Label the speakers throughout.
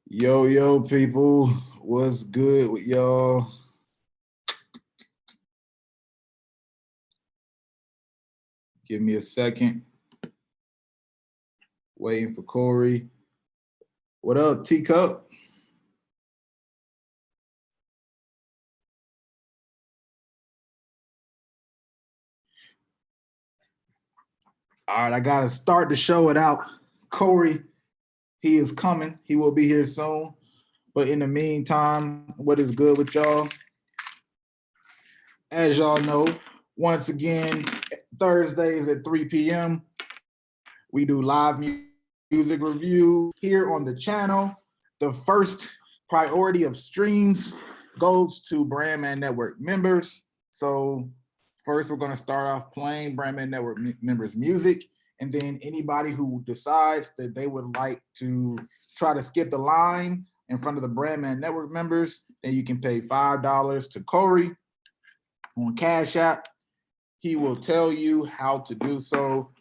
Speaker 1: Yo, people, what's good with y'all? Give me a second. Waiting for Corey. What up, Teacup? All right, I gotta start the show without Corey. He is coming. He will be here soon. But in the meantime, what is good with y'all? As y'all know, once again, Thursdays at 3 p.m., we do live music review here on the channel. The first priority of streams goes to BrandMan Network members. So first, we're going to start off playing BrandMan Network members' music. And then anybody who decides that they would like to try to skip the line in front of the BrandMan Network members, then you can pay $5 to Corey on Cash App. He will tell you how to do so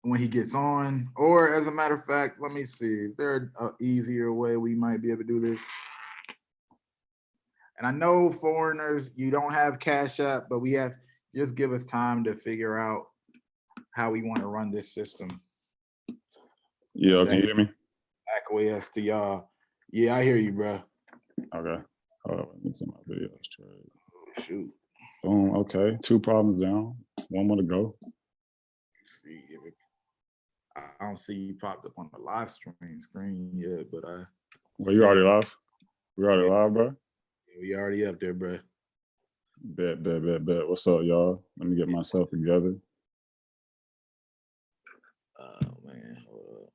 Speaker 1: when he gets on. Or as a matter of fact, let me see, is there an easier way we might be able to do this? And I know foreigners, you don't have Cash App, but we have, just give us time to figure out how we want to run this system.
Speaker 2: Yeah, can you hear me?
Speaker 1: Acquiesce to y'all. Yeah, I hear you, bro.
Speaker 2: Okay. Let me see my video straight.
Speaker 1: Oh, shoot.
Speaker 2: Boom, okay. 2 problems down. 1 more to go.
Speaker 1: Let's see if it, I don't see you popped up on the live screen yet, but I.
Speaker 2: Well, you already live? We already live, bro?
Speaker 1: Yeah, we already up there, bro.
Speaker 2: Bet. What's up, y'all? Let me get myself together.
Speaker 1: Oh, man, hold up.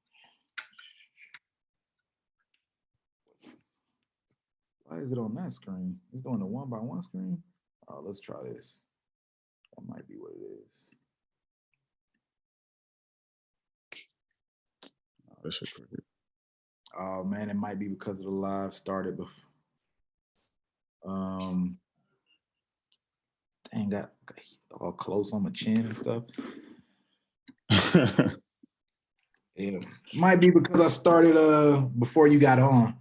Speaker 1: Why is it on that screen? It's doing the 1-by-1 screen? Oh, let's try this. That might be what it is.
Speaker 2: Oh, this shit crazy.
Speaker 1: Oh, man, it might be because of the live started before. Dang, got all close on my chin and stuff. Yeah, might be because I started before you got on.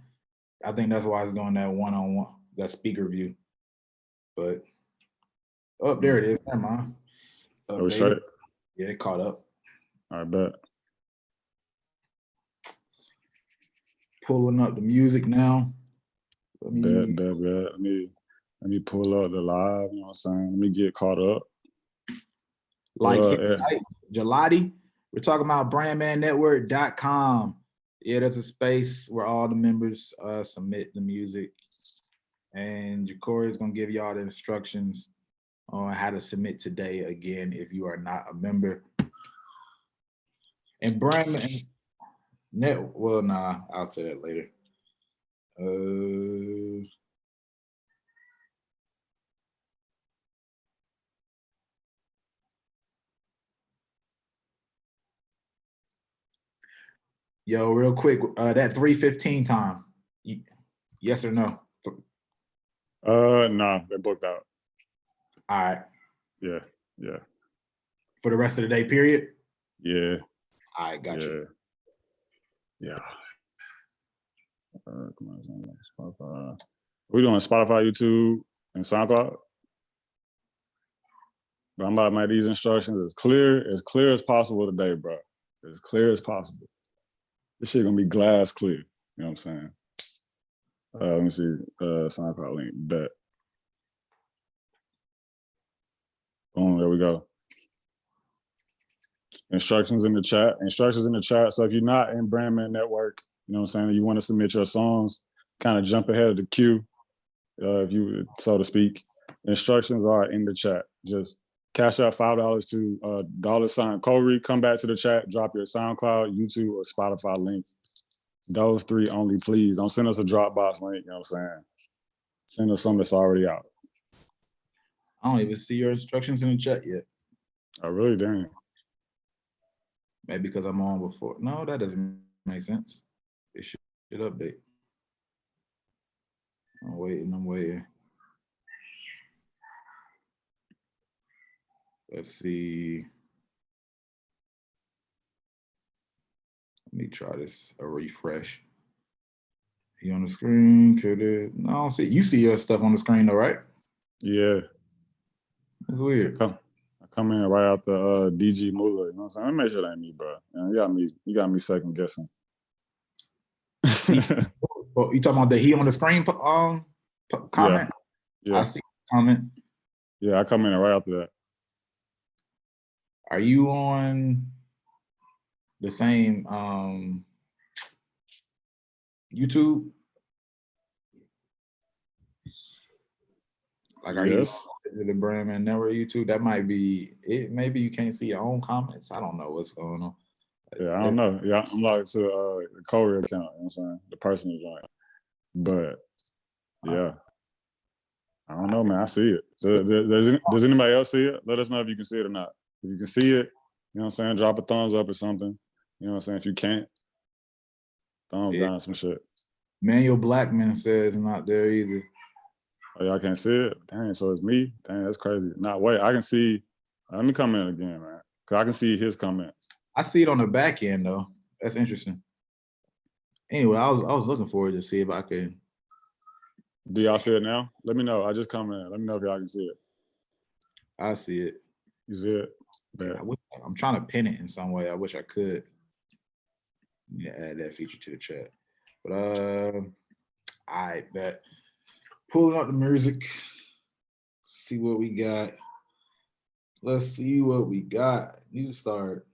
Speaker 1: I think that's why I was doing that one-on-one, that speaker view. But oh, there it is. Never mind.
Speaker 2: Are we straight?
Speaker 1: Yeah, it caught up.
Speaker 2: All right, bet.
Speaker 1: Pulling up the music now.
Speaker 2: Bet. Let me pull up the live, you know what I'm saying? Let me get caught up.
Speaker 1: Like Gelati, we're talking about BrandManNetwork.com. Yeah, that's a space where all the members submit the music. And Ja'Cory is going to give y'all the instructions on how to submit today, again, if you are not a member. And BrandMan well, nah, I'll say that later. Yo, real quick, that 3:15 time, yes or no?
Speaker 2: Nah, they're booked out.
Speaker 1: All right.
Speaker 2: Yeah.
Speaker 1: For the rest of the day, period?
Speaker 2: Yeah.
Speaker 1: All right, got you.
Speaker 2: Yeah. Spotify. We're doing Spotify, YouTube, and SoundCloud. But I'm about to make these instructions as clear as possible today, bro. As clear as possible. This shit gonna be glass clear. You know what I'm saying? Let me see. SoundCloud link. Bet. Boom. There we go. Instructions in the chat. So if you're not in BrandMan Network, You know what I'm saying? You want to submit your songs, kind of jump ahead of the queue, if you so to speak. Instructions are in the chat. Just cash out $5 to $Corey. Come back to the chat, drop your SoundCloud, YouTube, or Spotify link. Those three only, please. Don't send us a Dropbox link, you know what I'm saying? Send us something that's already out.
Speaker 1: I don't even see your instructions in the chat yet.
Speaker 2: Oh, really? Dang.
Speaker 1: Maybe because I'm on before. No, that doesn't make sense. It should update. I'm waiting. Let's see. Let me try this, a refresh. You on the screen? No, I don't see. You see your stuff on the screen though, right?
Speaker 2: Yeah.
Speaker 1: It's weird.
Speaker 2: I come in right out the DG Moolah, you know what I'm saying? Let me make sure that ain't me, bro. You got me second guessing.
Speaker 1: See, you talking about the he on the screen comment?
Speaker 2: Yeah.
Speaker 1: I see the comment.
Speaker 2: Yeah, I come in right after that.
Speaker 1: Are you on the same YouTube? Like, are you the BrandMan Network YouTube? That might be it. Maybe you can't see your own comments. I don't know what's going on.
Speaker 2: Yeah, I don't know. Yeah, I'm logged to the Corey account, you know what I'm saying? The personal joint. But yeah. I don't know, man. I see it. Does anybody else see it? Let us know if you can see it or not. If you can see it, you know what I'm saying? Drop a thumbs up or something. You know what I'm saying? If you can't, thumbs down, some shit.
Speaker 1: Manuel Blackman says not there either.
Speaker 2: Oh, y'all can't see it? Dang, so it's me? Dang, that's crazy. Nah, wait, I can see. Let me come in again, man. Because I can see his comments.
Speaker 1: I see it on the back end, though. That's interesting. Anyway, I was looking forward to see if I could.
Speaker 2: Do y'all see it now? Let me know. I just come in. Let me know if y'all can see it.
Speaker 1: I see it.
Speaker 2: You see it?
Speaker 1: Yeah, I'm trying to pin it in some way. I wish I could. Yeah, add that feature to the chat. But I bet. Pulling up the music. See what we got. Let's see what we got. New start.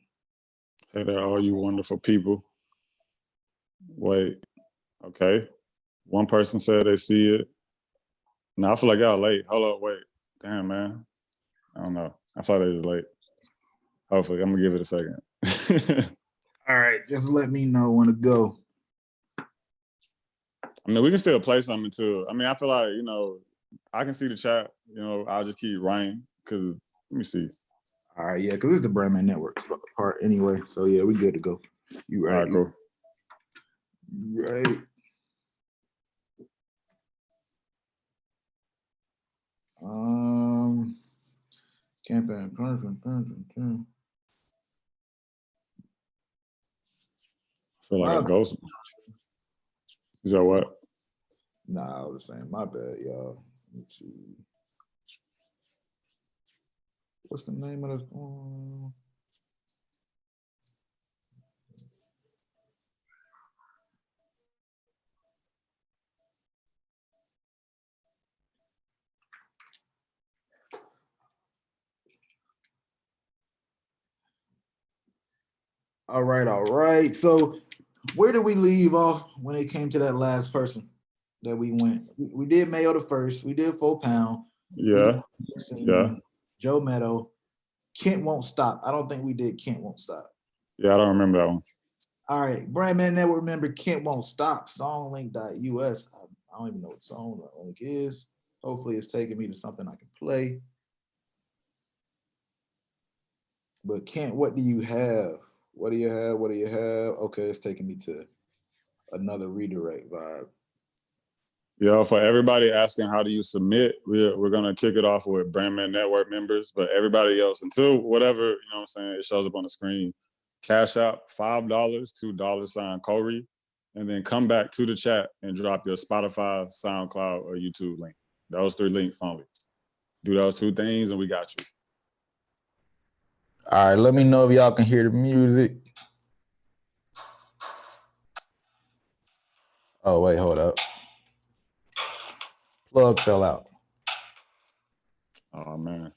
Speaker 2: Hey there, all you wonderful people. Wait. Okay. One person said they see it. No, I feel like y'all late. Hold up, wait. Damn, man. I don't know. I thought they was late. Hopefully, I'm gonna give it a second.
Speaker 1: All right, just let me know when to go.
Speaker 2: I mean, we can still play something too. I mean, I feel like, I can see the chat. I'll just keep writing because let me see.
Speaker 1: All right, yeah, because this is the BrandMan Network part anyway. So yeah, we good to go. You right?
Speaker 2: All right, cool.
Speaker 1: Right. Campaign.
Speaker 2: I feel like a ghost. Is that what?
Speaker 1: Nah, I was saying, my bad, y'all. Let's see. What's the name of this one? All right. So where did we leave off when it came to that last person that we went? We did Mayo the first. We did 4 Pound.
Speaker 2: Yeah. Yeah.
Speaker 1: Joe Meadow. Kent Won't Stop. I don't think we did Kent Won't Stop.
Speaker 2: Yeah, I don't remember that one.
Speaker 1: All right. BrandMan Network member Kent Won't Stop. Songlink.us. I don't even know what song link is. Hopefully it's taking me to something I can play. But Kent, what do you have? What do you have? Okay, it's taking me to another redirect vibe.
Speaker 2: Yeah, for everybody asking how do you submit, we're gonna kick it off with BrandMan Network members, but everybody else, until whatever, it shows up on the screen, cash out $5 to $Corey, and then come back to the chat and drop your Spotify, SoundCloud, or YouTube link. Those 3 links only. Do those 2 things and we got you.
Speaker 1: All right, let me know if y'all can hear the music. Oh, wait, hold up. Plug fell out.
Speaker 2: Oh, man.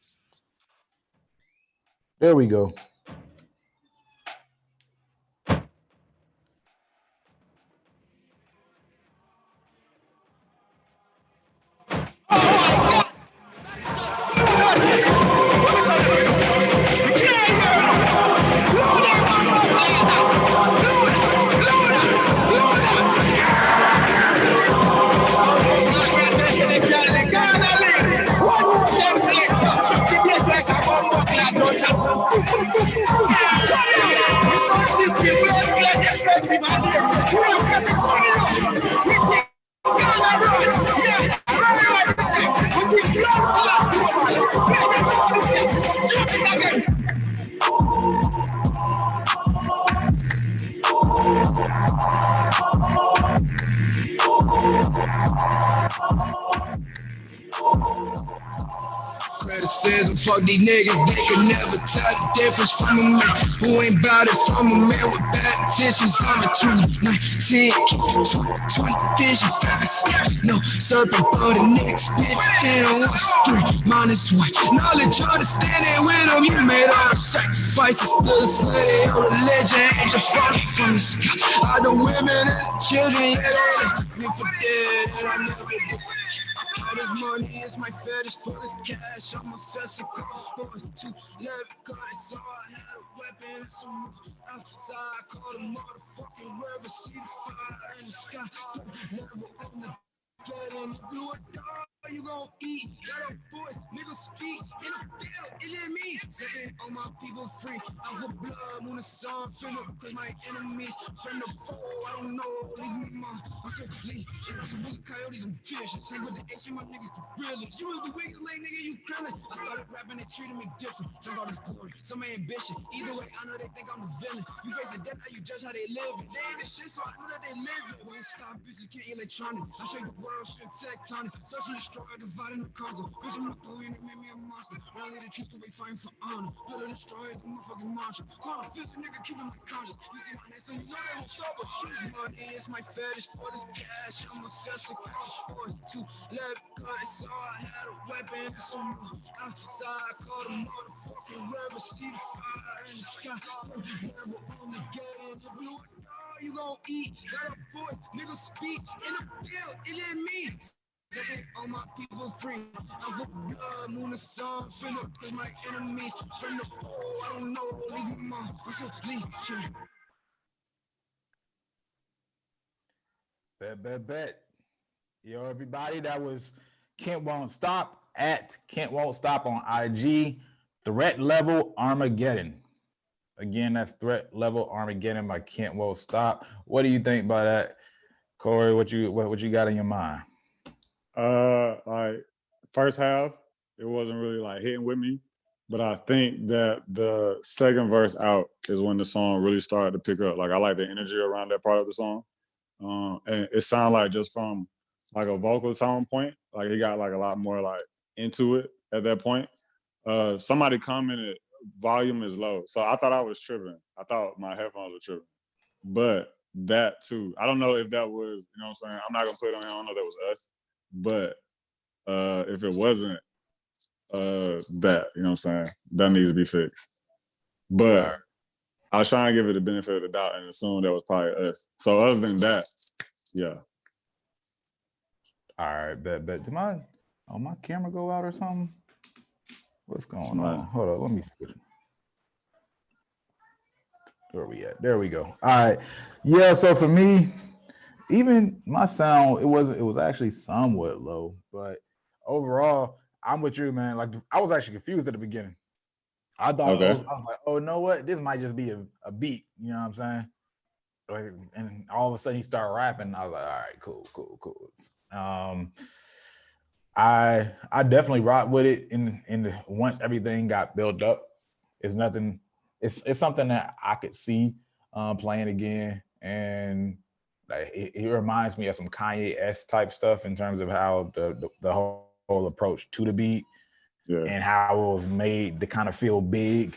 Speaker 1: There we go.
Speaker 3: that don't chat. The sound system, blood clot, expensive and dear. You have got to turn it up. We think Ghana, bro. Yeah, very hard to say. We think blood clot global. Make them know what to say. Jump it again. Criticism, fuck these niggas, they can never tell the difference from a man who ain't bout it, from a man with bad intentions. I'm a 2019, keep it 20 vision, no serpent for the next bit, then on what's 3 minus 1. Knowledge, understanding with them, you made all the sacrifices, still a slave, your religion ain't just falling from the sky. All the women and the children, yeah, they me for dead, and I never do. All this money is my fetish, for this cash, I'm obsessed with boys to love because it's all I had a weapon, it's a move outside, I call the motherfucking river, see the fire in the sky, never on the get in, if you a dog, you gon' eat, got up boys, niggas speak, in the field, is it me? Setting all my people free, out for blood, when the sun finna, cause my enemies, from the foe, I don't know, leave me mom, I'm so leave, some big coyotes and fish, same with the ancient, my niggas the realest, you was the weakest lane, nigga, you krillin', I started rapping, they treated me different, drunk all this glory, some ambition, either way, I know they think I'm the villain, you face a death, now you judge how they live, they ain't the shit, so I know that they live it, won't stop, bitches can't electronic, I shake the world, shit tectonic, searching the destroy, dividing the conquer, vision my throne, and it made me a monster, only the truth can be fighting for honor, pull it destroy the motherfucking mantra, call a physical nigga, keeping my conscience, you see my name, so you know they won't stop us, shit, money is my fetish, for this cash, I'm obsessed with boys to love because it's all I had a weapon, so outside, I call the motherfucking river, see the fire in the sky, never on the get in, if you a dog, you gon' eat, got up boys, niggas speak, in the field, is it me? Setting all my people free, I'm for blood, moon and sun, finna, cause my enemies, from the foe, I don't know, leave me mom, I'm so leech.
Speaker 1: Bet. Yo, everybody, that was Kent Won't Stop at Kent Won't Stop on IG. Threat Level Armageddon. Again, that's Threat Level Armageddon by Kent Won't Stop. What do you think about that, Corey? What you got in your mind?
Speaker 2: Like first half, it wasn't really like hitting with me, but I think that the second verse out is when the song really started to pick up. Like I like the energy around that part of the song. And it sounded like just from like a vocal tone point, like he got like a lot more like into it at that point. Somebody commented volume is low. So I thought I was tripping. I thought my headphones were tripping. But that too, I don't know if that was, you know what I'm saying? I'm not gonna put it on here, I don't know if that was us. But if it wasn't that, you know what I'm saying? That needs to be fixed. But I was trying to give it the benefit of the doubt and assume that was probably us. So other than that, yeah.
Speaker 1: All right, bet. Did my camera go out or something? What's going on? Hold on, let me switch. Where are we at? There we go. All right. Yeah, so for me, even my sound, it was actually somewhat low, but overall, I'm with you, man. Like I was actually confused at the beginning. I thought I was like, oh, you know what? This might just be a beat. You know what I'm saying? Like, and all of a sudden he started rapping. I was like, all right, cool. I definitely rock with it. In once everything got built up, it's nothing. It's something that I could see playing again, and like it reminds me of some Kanye-esque type stuff in terms of how the whole approach to the beat. Yeah. And how it was made to kind of feel big.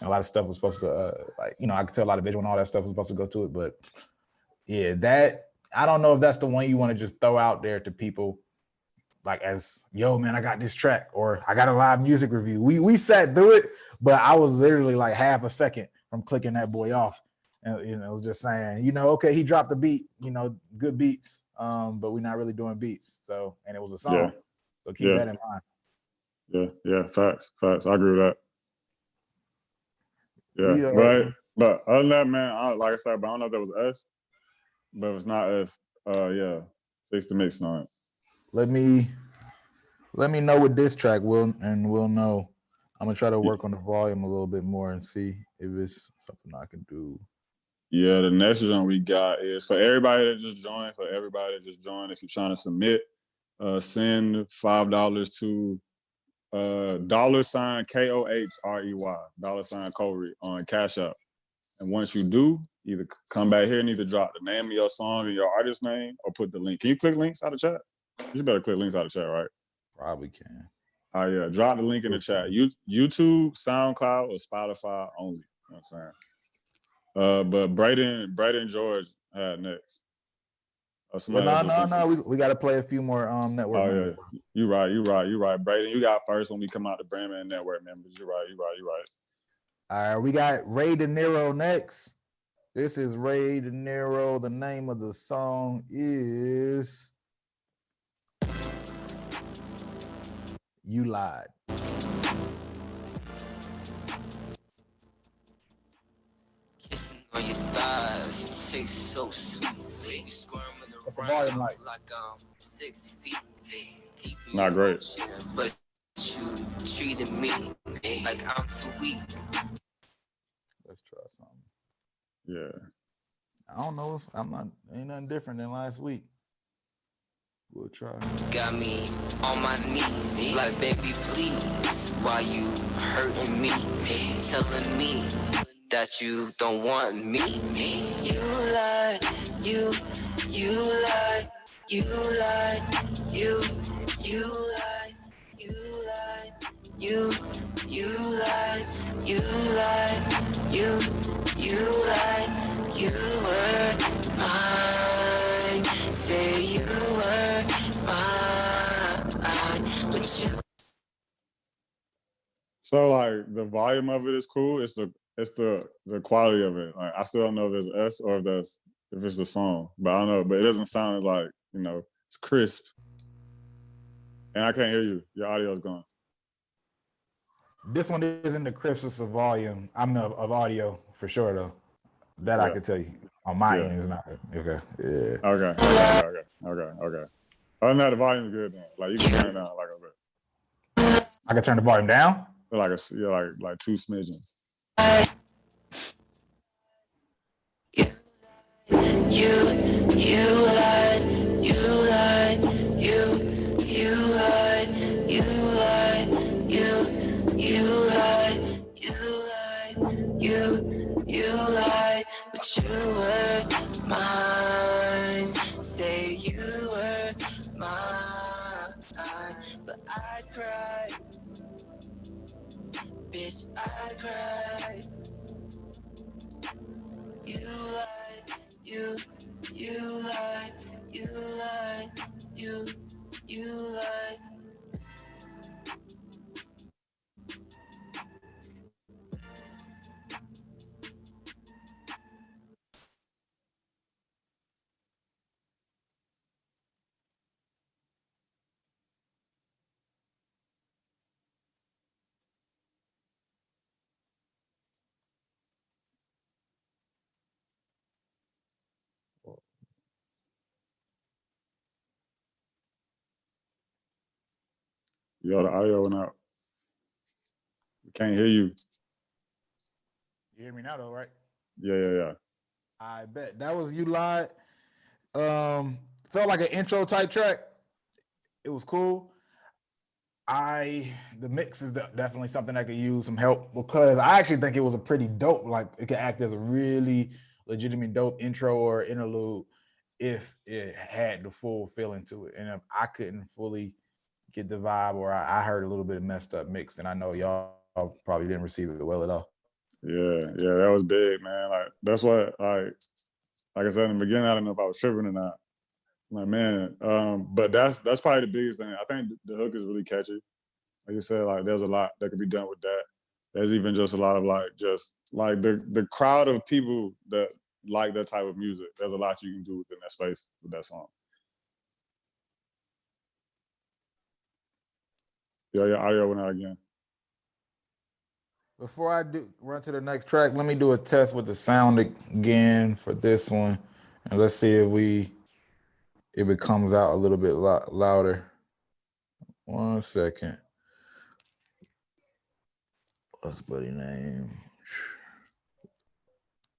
Speaker 1: And a lot of stuff was supposed to, like, you know, I could tell a lot of visual and all that stuff was supposed to go to it. But yeah, that, I don't know if that's the one you want to just throw out there to people, like as, yo, man, I got this track, or I got a live music review. We sat through it, but I was literally like half a second from clicking that boy off. And, you know, it was just saying, you know, okay, he dropped the beat, you know, good beats, but we're not really doing beats. So, and it was a song. Yeah. So keep that in mind.
Speaker 2: Yeah, facts. I agree with that. Yeah, but other than that, man, like I said, but I don't know if that was us, but if it's not us, fix the mix on it.
Speaker 1: Let me know with this track, we'll know. I'm gonna try to work on the volume a little bit more and see if it's something I can do.
Speaker 2: Yeah, the next one we got is for everybody that just joined. For everybody that just joined, if you're trying to submit, send $5 to $KOHREY, Corey on Cash App. And once you do, either come back here and either drop the name of your song and your artist name or put the link. Can you click links out of chat? You better click links out of chat, right?
Speaker 1: Probably can.
Speaker 2: Oh yeah, drop the link in the chat. YouTube, SoundCloud, or Spotify only. You know what I'm saying? But Braden George had next.
Speaker 1: No. We got to play a few more network members.
Speaker 2: Yeah, you right. Braden, you got first when we come out the BrandMan Network members. You're right.
Speaker 1: All right, we got Ray De Niro next. This is Ray De Niro. The name of the song is You Lied.
Speaker 3: Kissing on your thighs, you taste so sweet. You squirming
Speaker 1: volume
Speaker 3: around
Speaker 1: like?
Speaker 3: 6 feet. Deep in
Speaker 2: Not
Speaker 3: your
Speaker 2: great.
Speaker 3: ocean, but you treated me like I'm too weak.
Speaker 1: Let's try something.
Speaker 2: Yeah.
Speaker 1: I don't know. Ain't nothing different than last week. We'll try.
Speaker 3: Got me on my knees, like baby, please. Why you hurting me? Telling me that you don't want me. You lied, you lied, you lied, you lied, you lied, you lied, you lied, you lied, you were mine. Say you were mine, but you.
Speaker 2: So like the volume of it is cool. It's the quality of it. Like I still don't know if it's us or if it's the song. But I don't know. But it doesn't sound like, it's crisp. And I can't hear you. Your audio is gone.
Speaker 1: This one isn't the crispest of volume. Of audio for sure though. That I can tell you. On my end, it's not. Okay. Yeah.
Speaker 2: Okay. Other than that, the volume is good. Then. Like you can turn it down like a bit.
Speaker 1: I can turn the volume down.
Speaker 2: Like like 2 smidgens.
Speaker 3: You lied, you lied, you lied, you lied, you lied, you lied, but you were mine. Say you were mine, but I cried, bitch, I cried. You lied, you lied, you lied, you lied.
Speaker 2: Yo, the audio went out. We can't hear you.
Speaker 1: You hear me now though, right?
Speaker 2: Yeah.
Speaker 1: I bet that was You Lied. Felt like an intro type track. It was cool. The mix is definitely something that could use some help because I actually think it was a pretty dope. Like it could act as a really legitimate dope intro or interlude if it had the full feeling to it. And if I couldn't fully get the vibe, or I heard a little bit of messed up mix, and I know y'all probably didn't receive it well at all.
Speaker 2: Yeah, that was big, man. Like that's what like I said in the beginning, I don't know if I was tripping or not. Like man, but that's probably the biggest thing. I think the hook is really catchy. Like you said, like there's a lot that could be done with that. There's even just a lot of the crowd of people that like that type of music. There's a lot you can do within that space with that song. Yeah, your audio went out again.
Speaker 1: Before I run to the next track, let me do a test with the sound again for this one, and let's see if it comes out a little bit louder. 1 second. what's buddy name?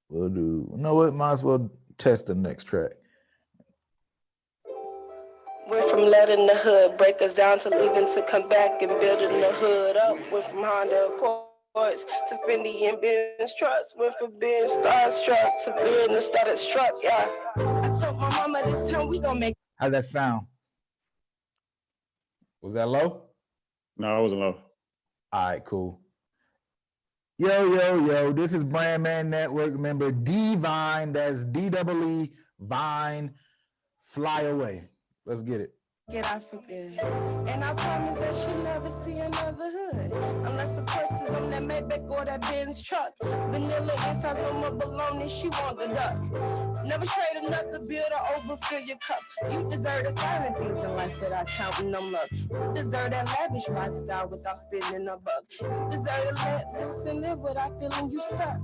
Speaker 1: We'll do. You know what? Might as well test the next track.
Speaker 4: Went from letting the hood break us down to leaving to come back and building the hood up. Went from Honda Accords to Fendi and Benz trucks. Went from being starstruck to being the started struck. Yeah. I told my mama this time we gonna make.
Speaker 1: How'd that sound? Was that low?
Speaker 2: No, it wasn't low.
Speaker 1: All right, cool. Yo, this is BrandMan Network member D-Vine, that's D-E-E, Vine, Fly Away. Let's get it.
Speaker 4: Get out for good. And I promise that she'll never see another hood. Unless of course it's on that Maybach or that Benz truck. Vanilla inside no more bologna, she want the duck. Never trade another bill to overfill your cup. You deserve the finer things in life without counting them up. You deserve that lavish lifestyle without spending a buck. You deserve to let loose and live without feeling you stuck.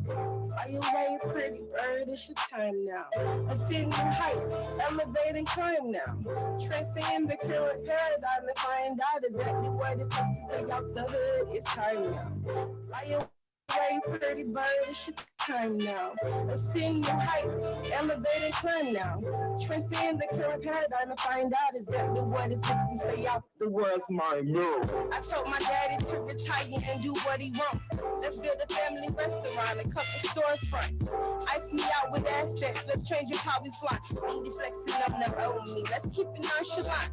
Speaker 4: Are you way pretty bird? It's your time now. Ascend new heights, elevate and climb now. Transcend the current paradigm and find out exactly what it takes to stay out the hood. It's time now. Are you way pretty bird? It's your time now. Ascend new heights, elevate and climb now. Transcend the current paradigm and find out exactly what it takes to stay out the world's mind. I told my daddy to retire and do what he wants. Let's build a family restaurant, a couple storefronts. Ice me out with assets, let's change up how we fly. Only flexing up, never own me. Let's keep it nonchalant.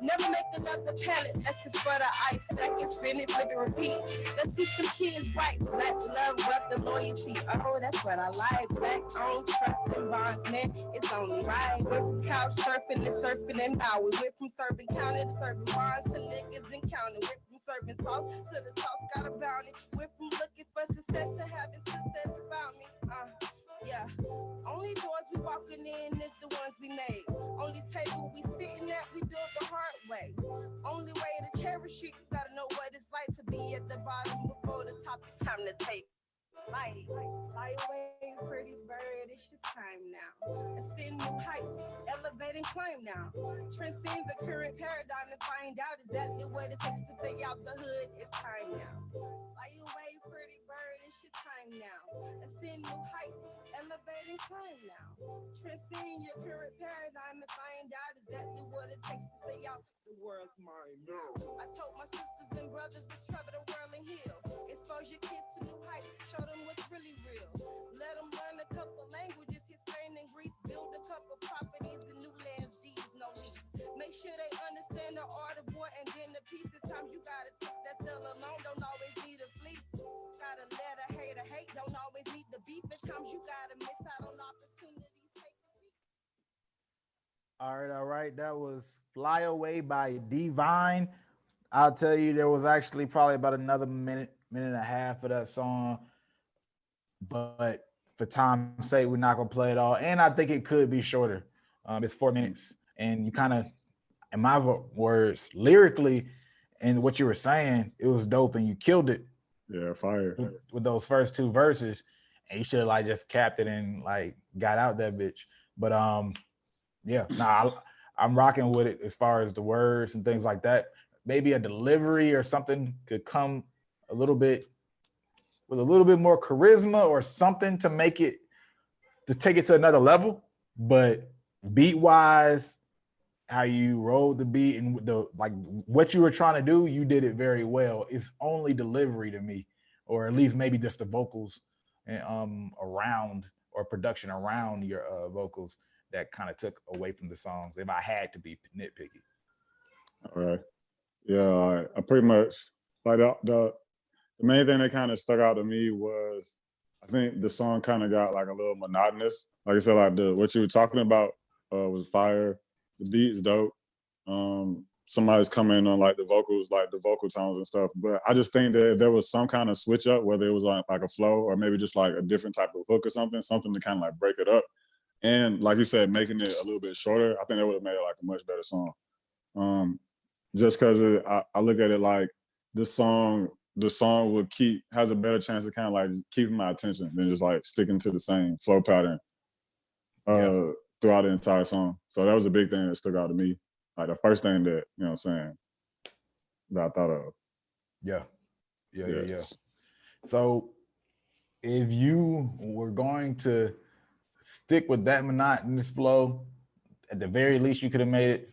Speaker 4: Never make another pallet, that's just for the ice. Stack it, spin it, flip it, repeat. Let's teach some kids right. Black love, wealth, and loyalty. Oh, that's what I like. Black owned, trust, and bonds, man. It's only right. We're from couch surfing and surfing and Maui. We're from serving county to serving bonds to niggas and counting. We're from serving sauce to the sauce got a bounty. We're from looking for success to having success about me. Yeah. Only doors we walking in is the ones we made. Only table we sitting at, we built the hard way. Only way to cherish it, you gotta know what it's like to be at the bottom before the top. It's time to take flight. Fly away, pretty bird, it's your time now. Ascend new heights, elevate and climb now. Transcend the current paradigm and find out exactly what it takes to stay out the hood. It's time now. Fly away, pretty bird, it's your time now. Ascend new heights, elevate and climb now. Transcend your current paradigm and find out exactly what it takes to stay out the world's mind. I told my sisters and brothers, let's travel the world and heal. Expose your kids to new heights, show them what's really real. Let them learn a couple languages, hit Spain and Greece. Build a couple properties in new lands, deeds, no lease. Make sure they understand the art of war and then the peace. At times you gotta take that cell alone, don't always need a fleet. Gotta let a hater hate, don't always need the beef. At times you gotta miss out on opportunities.
Speaker 1: All right. That was Fly Away by D-Vine. I'll tell you, there was actually probably about another minute and a half of that song. But for time's sake, we're not going to play it all. And I think it could be shorter. It's 4 minutes. And you kind of, in my words, lyrically, and what you were saying, it was dope and you killed it.
Speaker 2: Yeah, fire.
Speaker 1: With those first two verses. And you should have like just capped it and like got out that bitch. But yeah, I'm rocking with it as far as the words and things like that. Maybe a delivery or something could come a little bit with a little bit more charisma or something to make it, to take it to another level. But beat wise, how you rolled the beat and the like what you were trying to do, you did it very well. It's only delivery to me, or at least maybe just the vocals and around or production around your vocals that kind of took away from the songs, if I had to be nitpicky.
Speaker 2: All right. Yeah, I pretty much, like the main thing that kind of stuck out to me was, I think the song kind of got like a little monotonous. Like I said, like what you were talking about was fire. The beat's dope. Somebody's coming on like the vocals, like the vocal tones and stuff. But I just think that if there was some kind of switch up, whether it was like a flow or maybe just like a different type of hook or something to kind of like break it up. And like you said, making it a little bit shorter, I think that would have made it like a much better song. Just because I look at it like the song has a better chance of kind of like keeping my attention than just like sticking to the same flow pattern throughout the entire song. So that was a big thing that stuck out to me. Like the first thing that, you know what I'm saying, that I thought of.
Speaker 1: Yeah. So if you were going to stick with that monotonous flow, at the very least, you could have made it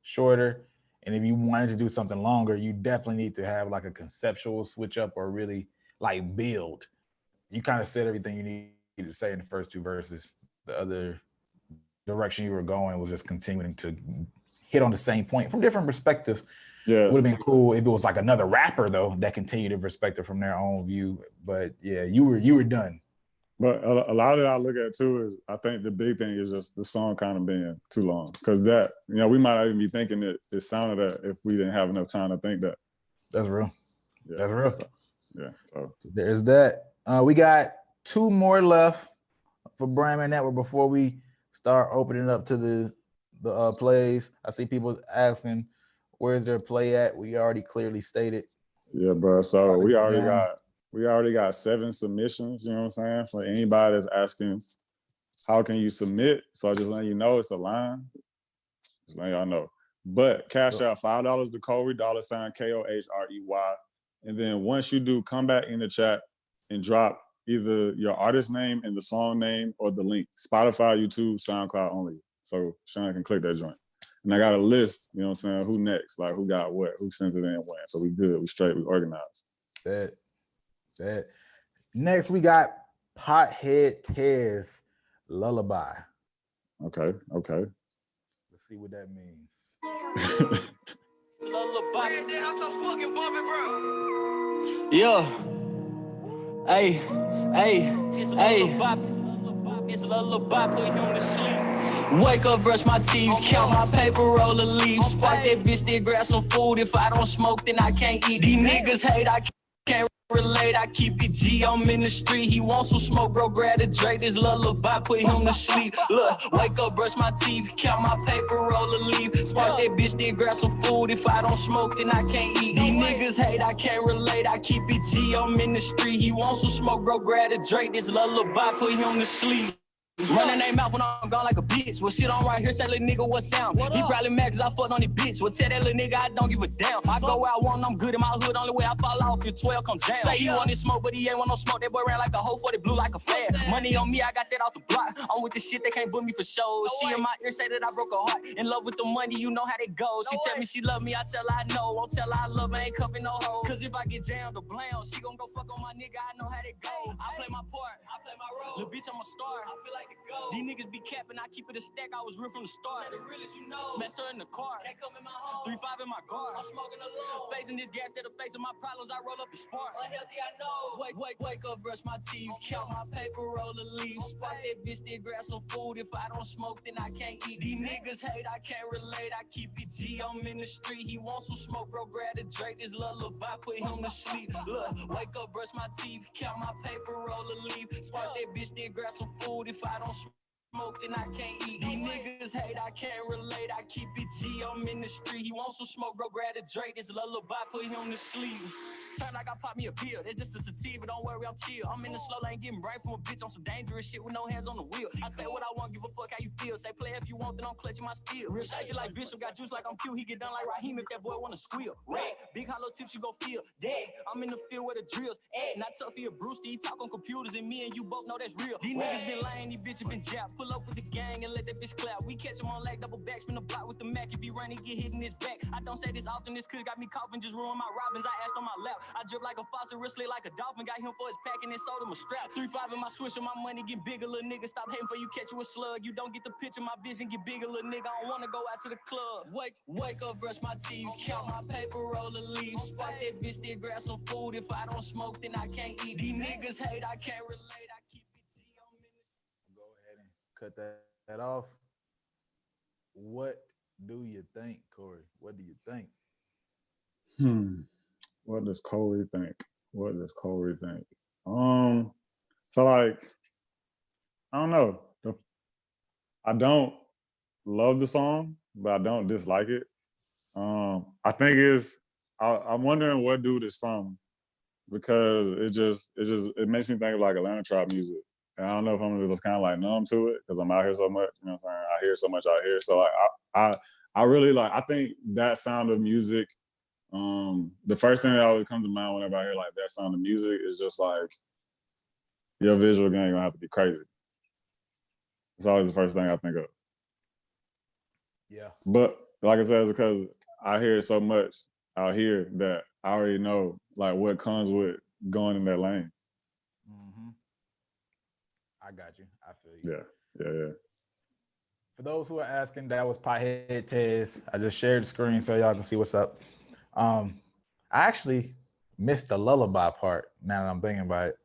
Speaker 1: shorter. And if you wanted to do something longer, you definitely need to have like a conceptual switch up or really like build. You kind of said everything you needed to say in the first two verses. The other direction you were going was just continuing to hit on the same point from different perspectives.
Speaker 2: Yeah,
Speaker 1: It would have been cool if it was like another rapper though that continued the perspective from their own view. But yeah, you were done.
Speaker 2: but a lot that I look at too is I think the big thing is just the song kind of being too long, because that, you know, we might not even be thinking that it sounded that if we didn't have enough time to think that.
Speaker 1: That's real.
Speaker 2: Yeah,
Speaker 1: That's real.
Speaker 2: So, yeah, so
Speaker 1: There's that. We got two more left for BrandMan Network before we start opening up to the plays. I see people asking, where's their play at? We already clearly stated.
Speaker 2: yeah, bro. So we already got 7 submissions. You know what I'm saying? For anybody that's asking, how can you submit? So I just letting you know it's a line. Just letting y'all know. But cash out $5 to Corey, $ KOHREY. And then once you do, come back in the chat and drop either your artist name and the song name or the link. Spotify, YouTube, SoundCloud only. So Sean can click that joint. And I got a list, you know what I'm saying? Who next? Like who got what? Who sent it in when? So we good, we straight, we organized.
Speaker 1: That. Next, we got Pothead Tez Lullaby.
Speaker 2: Okay.
Speaker 1: Let's see what that means.
Speaker 3: Lullaby. Yeah. Hey. It's a lullaby, put him to sleep. Wake up, brush my teeth, count my paper, roll a leaf. Spark that bitch, then grab some food. If I don't smoke, then I can't eat. These niggas hate, I can't relate. I keep it G, I'm in the street. He wants some smoke, bro, grab a Drake. This lullaby, put him to sleep. Look, wake up, brush my teeth, count my paper, roll a leaf. Spark that bitch, then grab some food. If I don't smoke, then I can't eat. These niggas hate, I can't relate. I keep it G, I'm in the street. He wants some smoke, bro, grab a Drake. This lullaby, put him to sleep. Running their mouth when I'm gone like a bitch. Well, shit on right here, say little nigga what sound. He probably mad cause I fucked on the bitch. Well, tell that little nigga I don't give a damn. I go where I want, I'm good in my hood. Only way I fall off if 12 come jam. Say he wanted smoke, but he ain't want no smoke. That boy ran like a hoe for the blue like a flare. Money on me, I got that off the block. I'm with the shit, they can't book me for shows. She in my ear say that I broke her heart. In love with the money, you know how that goes. She tell me she love me, I tell her I know. Won't tell her I love her, ain't cuffing no hoe. Cause if I get jammed or blam, she gon' go fuck on my nigga, I know how that go. I play my part, I play my role. Little bitch, I'm a star, I feel like the go. These niggas be capping, I keep it a stack, I was real from the start. The realest you know. Smashed her in the car, can't come in my home. 3-5 in my guard, I'm smoking alone. Facing this gas instead of facing my problems, I roll up and spark. Unhealthy, I know. Wake up, brush my teeth, count my paper, roll a leaf. Spark that bitch, then grab some food. If I don't smoke, then I can't eat. These niggas hate, I can't relate. I keep it G, I'm in the street. He wants some smoke, bro, grab a Drake. This lullaby, put him to sleep. Look, wake up, brush my teeth, count my paper, roll a leaf. Spark that bitch, then grab some food. If I don't smoke, then I can't eat. These niggas hate, I can't relate. I keep it G, I'm in the street. He wants some smoke, bro, grab a Drake. This lullaby, put him to sleep. Turn like I pop me a pill. It's just a sativa, don't worry, I'm chill. I'm in the slow lane getting brain from a bitch on some dangerous shit with no hands on the wheel. I say what I want, give a fuck how you feel. Say play if you want, then I'm clutching my steel. Real shit like Bishop, got juice like I'm cute. He get done like Raheem if that boy wanna squeal. Red, big hollow tips, you gon' feel dead. I'm in the field where the drills at. Not tough here, Bruce, he talk on computers and me and you both know that's real. These niggas been lying, these bitches been japped. Pull up with the gang and let that bitch clap. We catch him on leg, double back, spin the block with the Mac. If he run, he get hit in his back. I don't say this often, this kush got me coughing, just ruin my robins. I asked on my lap. I drip like a faucet, wrist like a dolphin. Got him for his pack and then sold him a strap. 3-5 in my swisher, my money get bigger, little nigga. Stop hating for you catch you a slug. You don't get the picture, my vision get bigger, little nigga. I don't wanna go out to the club. Wake up, brush my teeth, count my paper, roll a leaf. Spark that bitch, then grab some food. If I don't smoke, then I can't eat. These niggas hate, I can't relate. I keep it G, I'm in the...
Speaker 1: Go ahead and cut that off. What do you think, Corey? What do you think?
Speaker 2: What does Corey think? So like, I don't know. I don't love the song, but I don't dislike it. I think I'm wondering what dude it's from, because it makes me think of like Atlanta trap music. And I don't know if I'm just kind of like numb to it because I'm out here so much, you know what I'm saying? I hear so much out here. So like I really like, I think that sound of music The first thing that always comes to mind whenever I hear like that sound of music is just like your visual game gonna have to be crazy. It's always the first thing I think of.
Speaker 5: Yeah.
Speaker 2: But like I said, it's because I hear it so much out here that I already know like what comes with going in that lane.
Speaker 5: Mm-hmm. I got you. I feel you.
Speaker 2: Yeah.
Speaker 5: For those who are asking, that was Pothead Tez. I just shared the screen so y'all can see what's up. I actually missed the lullaby part now that I'm thinking about it.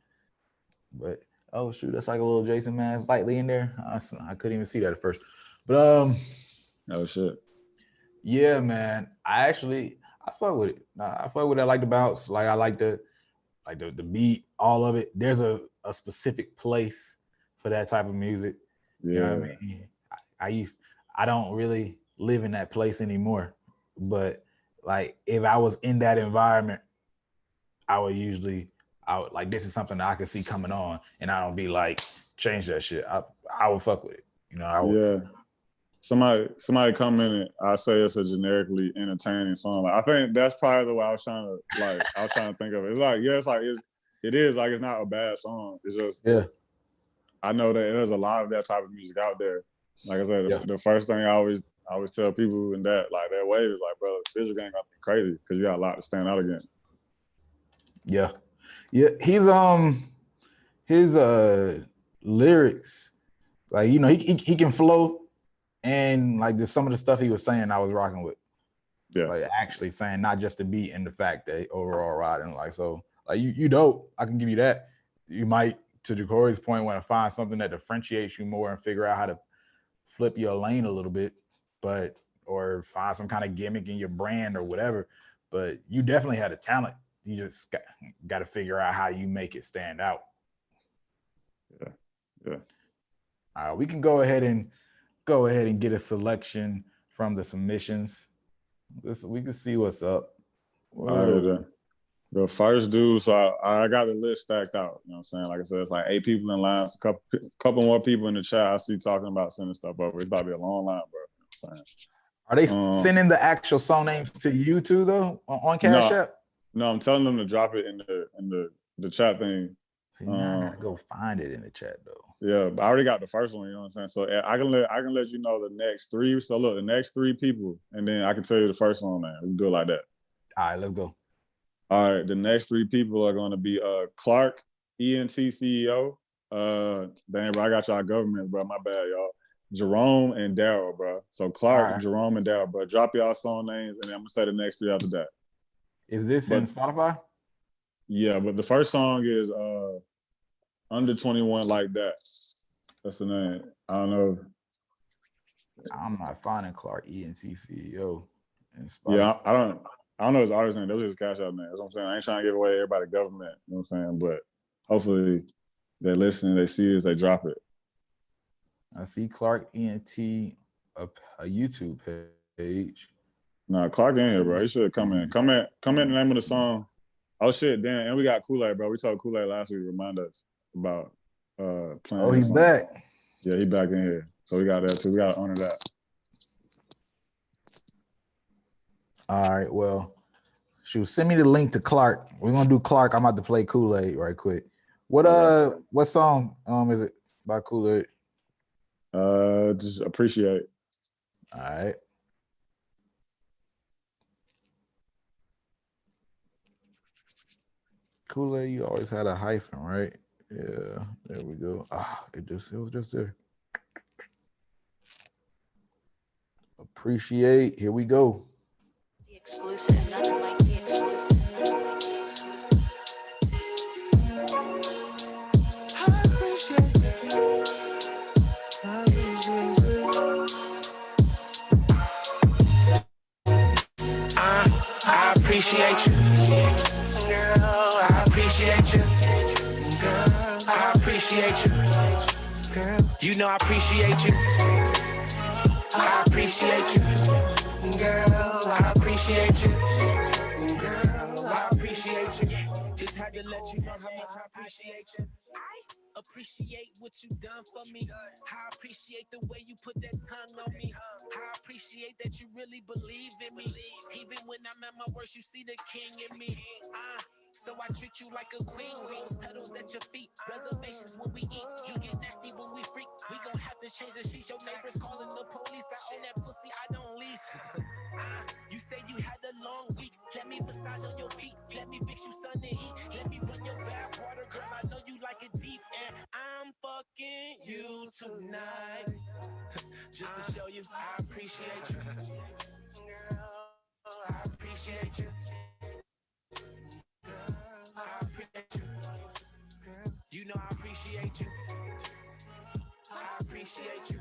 Speaker 5: But oh shoot, that's like a little Jason Mans lightly in there. I couldn't even see that at first. But
Speaker 2: Oh shit.
Speaker 5: yeah, man. I fuck with it. I fuck with it. I like the bounce. Like I like the beat, all of it. There's a specific place for that type of music.
Speaker 2: Yeah.
Speaker 5: You know what I mean? I don't really live in that place anymore. But like if I was in that environment, I would like, this is something that I could see coming on, and I don't be like, change that shit. I would fuck with it. You know, I would.
Speaker 2: Yeah. Somebody come in and I say it's a generically entertaining song. Like, I think that's probably the way I was trying to think of it. It's like, yeah, it is like it's not a bad song. It's just I know that there's a lot of that type of music out there. Like I said, the first thing I always tell people in that wave is like, bro, visual game got to be crazy because you got a lot to stand out against.
Speaker 5: Yeah. His lyrics, like, you know, he can flow, and like some of the stuff he was saying I was rocking with.
Speaker 2: Yeah.
Speaker 5: Like actually saying not just the beat and the fact that overall riding, like, so like you dope. I can give you that. You might, to Jacory's point, want to find something that differentiates you more and figure out how to flip your lane a little bit, or find some kind of gimmick in your brand or whatever. But you definitely had a talent. You just got to figure out how you make it stand out.
Speaker 2: Yeah.
Speaker 5: All right, we can go ahead and get a selection from the submissions. We can see what's up.
Speaker 2: All right, the first dude, so I got the list stacked out. You know what I'm saying? Like I said, it's like 8 people in line, a couple more people in the chat I see talking about sending stuff over. It's about to be a long line, bro. You know what I'm saying?
Speaker 5: Are they sending the actual song names to you too, though, on Cash App?
Speaker 2: No, I'm telling them to drop it in the chat thing.
Speaker 5: See, now I gotta go find it in the chat though.
Speaker 2: Yeah, but I already got the first one. You know what I'm saying? So I can let you know the next 3. So look, the next 3 people, and then I can tell you the first one, man. We can do it like that.
Speaker 5: All right, let's go.
Speaker 2: All right, the next 3 people are going to be Clark, ENT CEO. Dang, bro, I got y'all government, bro. My bad, y'all. Jerome and Daryl, bro. So Clark, Jerome, and Daryl, bro. Drop y'all song names, and then I'm gonna say the next 3 after that.
Speaker 5: Is this in Spotify?
Speaker 2: Yeah, but the first song is Under 21 Like That. That's the name. I don't know.
Speaker 5: I'm not finding Clark ENT CEO in Spotify.
Speaker 2: Yeah, I don't know his artist name. That was his Cash App name. That's what I'm saying. I ain't trying to give away everybody government. You know what I'm saying? But hopefully they're listening, they see it, they drop it.
Speaker 5: I see Clark ENT a YouTube page.
Speaker 2: Nah, Clark in here, bro. He should come in. Come in the name of the song. Oh shit, damn. And we got Kool-Aid, bro. We told Kool-Aid last week to remind us about playing.
Speaker 5: Oh, he's back.
Speaker 2: Yeah, he back in here. So we got that too. We gotta honor that.
Speaker 5: All right, well, shoot, send me the link to Clark. We're gonna do Clark. I'm about to play Kool-Aid right quick. What song is it by Kool-Aid?
Speaker 2: Just Appreciate.
Speaker 5: All right. Kool-Aid, you always had a hyphen, right? Yeah, there we go. It was just there. Appreciate. Here we go.
Speaker 6: The exclusive, nothing like the exclusive.
Speaker 3: I appreciate you. Girl, I appreciate you. Girl, I appreciate you. Girl, you know I appreciate you. I appreciate you. Girl, I appreciate you. Girl, I appreciate you. Just had to let you know how much I appreciate you. Appreciate what you done for me. I appreciate the way you put that tongue on me. I appreciate that you really believe in me. Even when I'm at my worst, you see the king in me. So I treat you like a queen. Rose petals at your feet. Reservations when we eat. You get nasty when we freak. We gon' have to change the sheets. Your neighbors calling the police. I own that pussy, I don't lease. You say you had a long week. Let me massage on your feet. Let me fix you something to eat. Let me run your bath water, girl. I know you like it deep. And I'm fucking you tonight. Just to show you I appreciate you. Girl, I appreciate you. Girl, I appreciate you. Girl, you know I appreciate you. I appreciate you.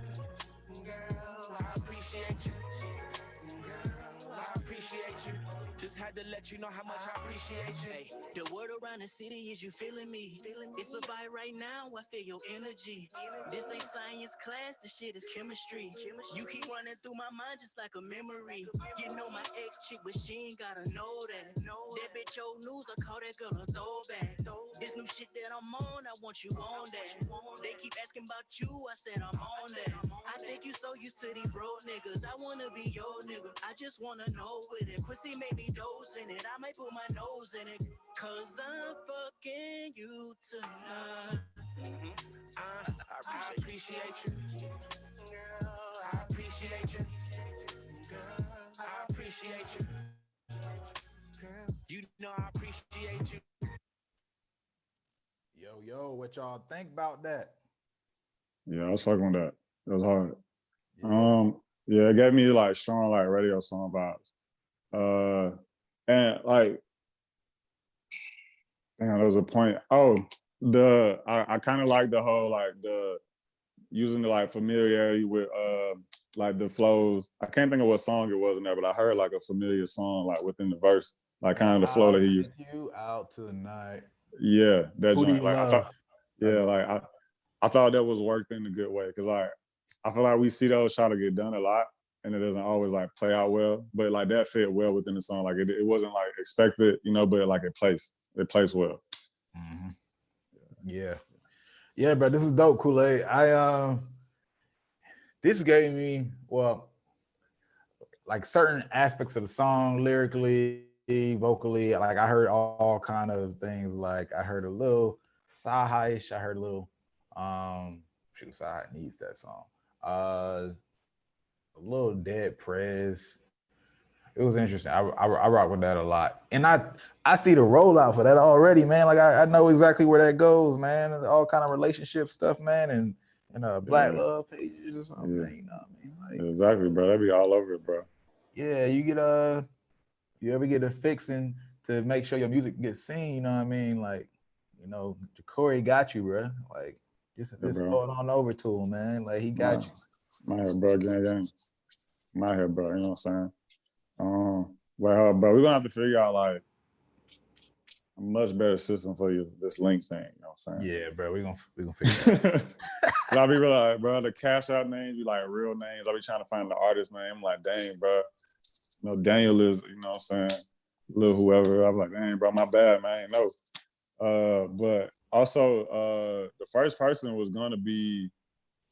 Speaker 3: Girl, I appreciate you. Girl, I appreciate you. Just had to let you know how much I appreciate you. Hey, the word around the city is you feeling me. It's a vibe right now, I feel your energy. This ain't science class, this shit is chemistry. You keep running through my mind just like a memory. You know my ex-chick, but she ain't gotta know that. That bitch old news, I call that girl a throwback. This new shit that I'm on, I want you on that. They keep asking about you, I said I'm on that. I think you so used to these broke niggas. I wanna be your nigga. I just wanna know with it. Pussy made me dose in it. I might put my nose in it. Cause I'm fucking you tonight. I appreciate you. Girl, I appreciate you. Girl, I appreciate you. Girl, you know I appreciate you.
Speaker 5: Yo, what y'all think about that?
Speaker 2: Yeah, I was fucking with that. It was hard.
Speaker 5: Yeah.
Speaker 2: Yeah, it gave me like strong like radio song vibes. And like, damn, there was a point. Oh, I kind of like the whole like the using the like familiarity with like the flows. I can't think of what song it was in there, but I heard like a familiar song like within the verse, like kind of the flow that he used.
Speaker 5: You out tonight.
Speaker 2: Yeah, that
Speaker 5: Who do you
Speaker 2: joint. Like I
Speaker 5: love?
Speaker 2: thought, yeah, like I thought that was worked in a good way because like I feel like we see those try to get done a lot and it doesn't always like play out well, but like that fit well within the song. Like it wasn't like expected, you know, but like it plays well.
Speaker 5: Mm-hmm. Yeah, bro, this is dope, Kool-Aid. This gave me like certain aspects of the song lyrically, vocally. Like I heard all kind of things. Like I heard a little Sahaish. I heard a little Sahai needs that song. A little Dead Prez. It was interesting. I rock with that a lot, and I see the rollout for that already, man. Like I know exactly where that goes, man. All kind of relationship stuff, man, and black love pages or something.
Speaker 2: Yeah.
Speaker 5: You know what I mean? Like,
Speaker 2: Exactly, bro. That'd be all over it, bro.
Speaker 5: yeah, you ever get a fixing to make sure your music gets seen? You know what I mean? Like, Corey got you, bro. Like, just hold on over to him, man. Like he got you.
Speaker 2: My head, bro. Gang. My head, bro. You know what I'm saying? Well, bro, we're gonna have to figure out like a much better system for you this link thing. You know what I'm saying?
Speaker 5: Yeah, bro. We gonna figure it out.
Speaker 2: I'll be real, like, bro. The cash out names be like real names. I'll be trying to find the artist name. I'm like, dang, bro. Daniel is, you know what I'm saying? Little whoever. I'm like, dang, bro, my bad, man. No. But also, the first person was gonna be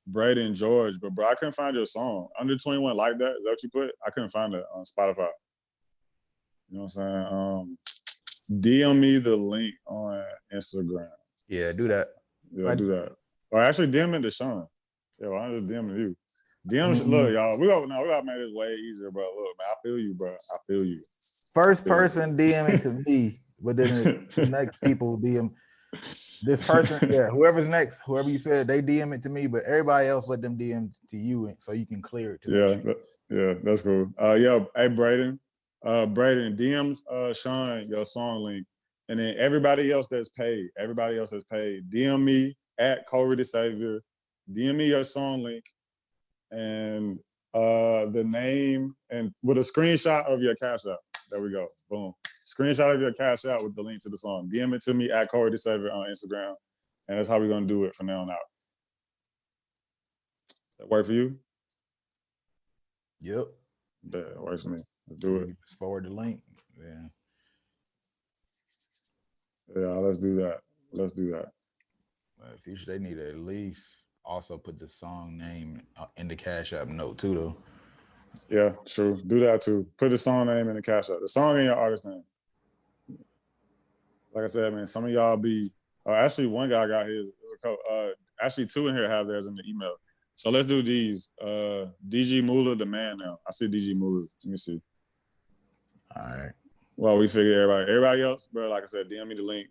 Speaker 2: Brady and George, but bro, I couldn't find your song. Under 21 like that? Is that what you put? I couldn't find it on Spotify. You know what I'm saying? DM me the link on Instagram.
Speaker 5: Yeah, do that.
Speaker 2: Yeah, do that. Or actually DM it to Sean. Yeah, well, I'm just DMing you. Look, y'all, we gotta make this way easier, bro. Look, man, I feel you, bro. I feel you.
Speaker 5: First person DM it to me, but then the next people DM this person. Yeah, whoever's next, whoever you said, they DM it to me, but everybody else let them DM to you, so you can clear it.
Speaker 2: Yeah, that's cool. Hey, Braden, DM Sean your song link, and then everybody else that's paid, DM me at Corey the Savior. DM me your song link and the name and with a screenshot of your cash app. There we go. Boom. Screenshot of your cash app with the link to the song. DM it to me at Corey the Savior on Instagram. And that's how we're gonna do it from now on out. That work for you?
Speaker 5: Yep.
Speaker 2: That works for me. Let's do it.
Speaker 5: Just forward the link.
Speaker 2: Yeah, let's do that.
Speaker 5: Future, they need to at least also put the song name in the Cash App note too, though.
Speaker 2: Yeah, true. Do that too. Put the song name in the Cash App. The song in your artist name. Like I said, man, some of y'all be. Actually, one guy got his. Actually, two in here have theirs in the email. So let's do these. DG Moolah, the man now. I see DG Moolah. Let me see.
Speaker 5: All right.
Speaker 2: Well, we figure everybody else, bro. Like I said, DM me the link.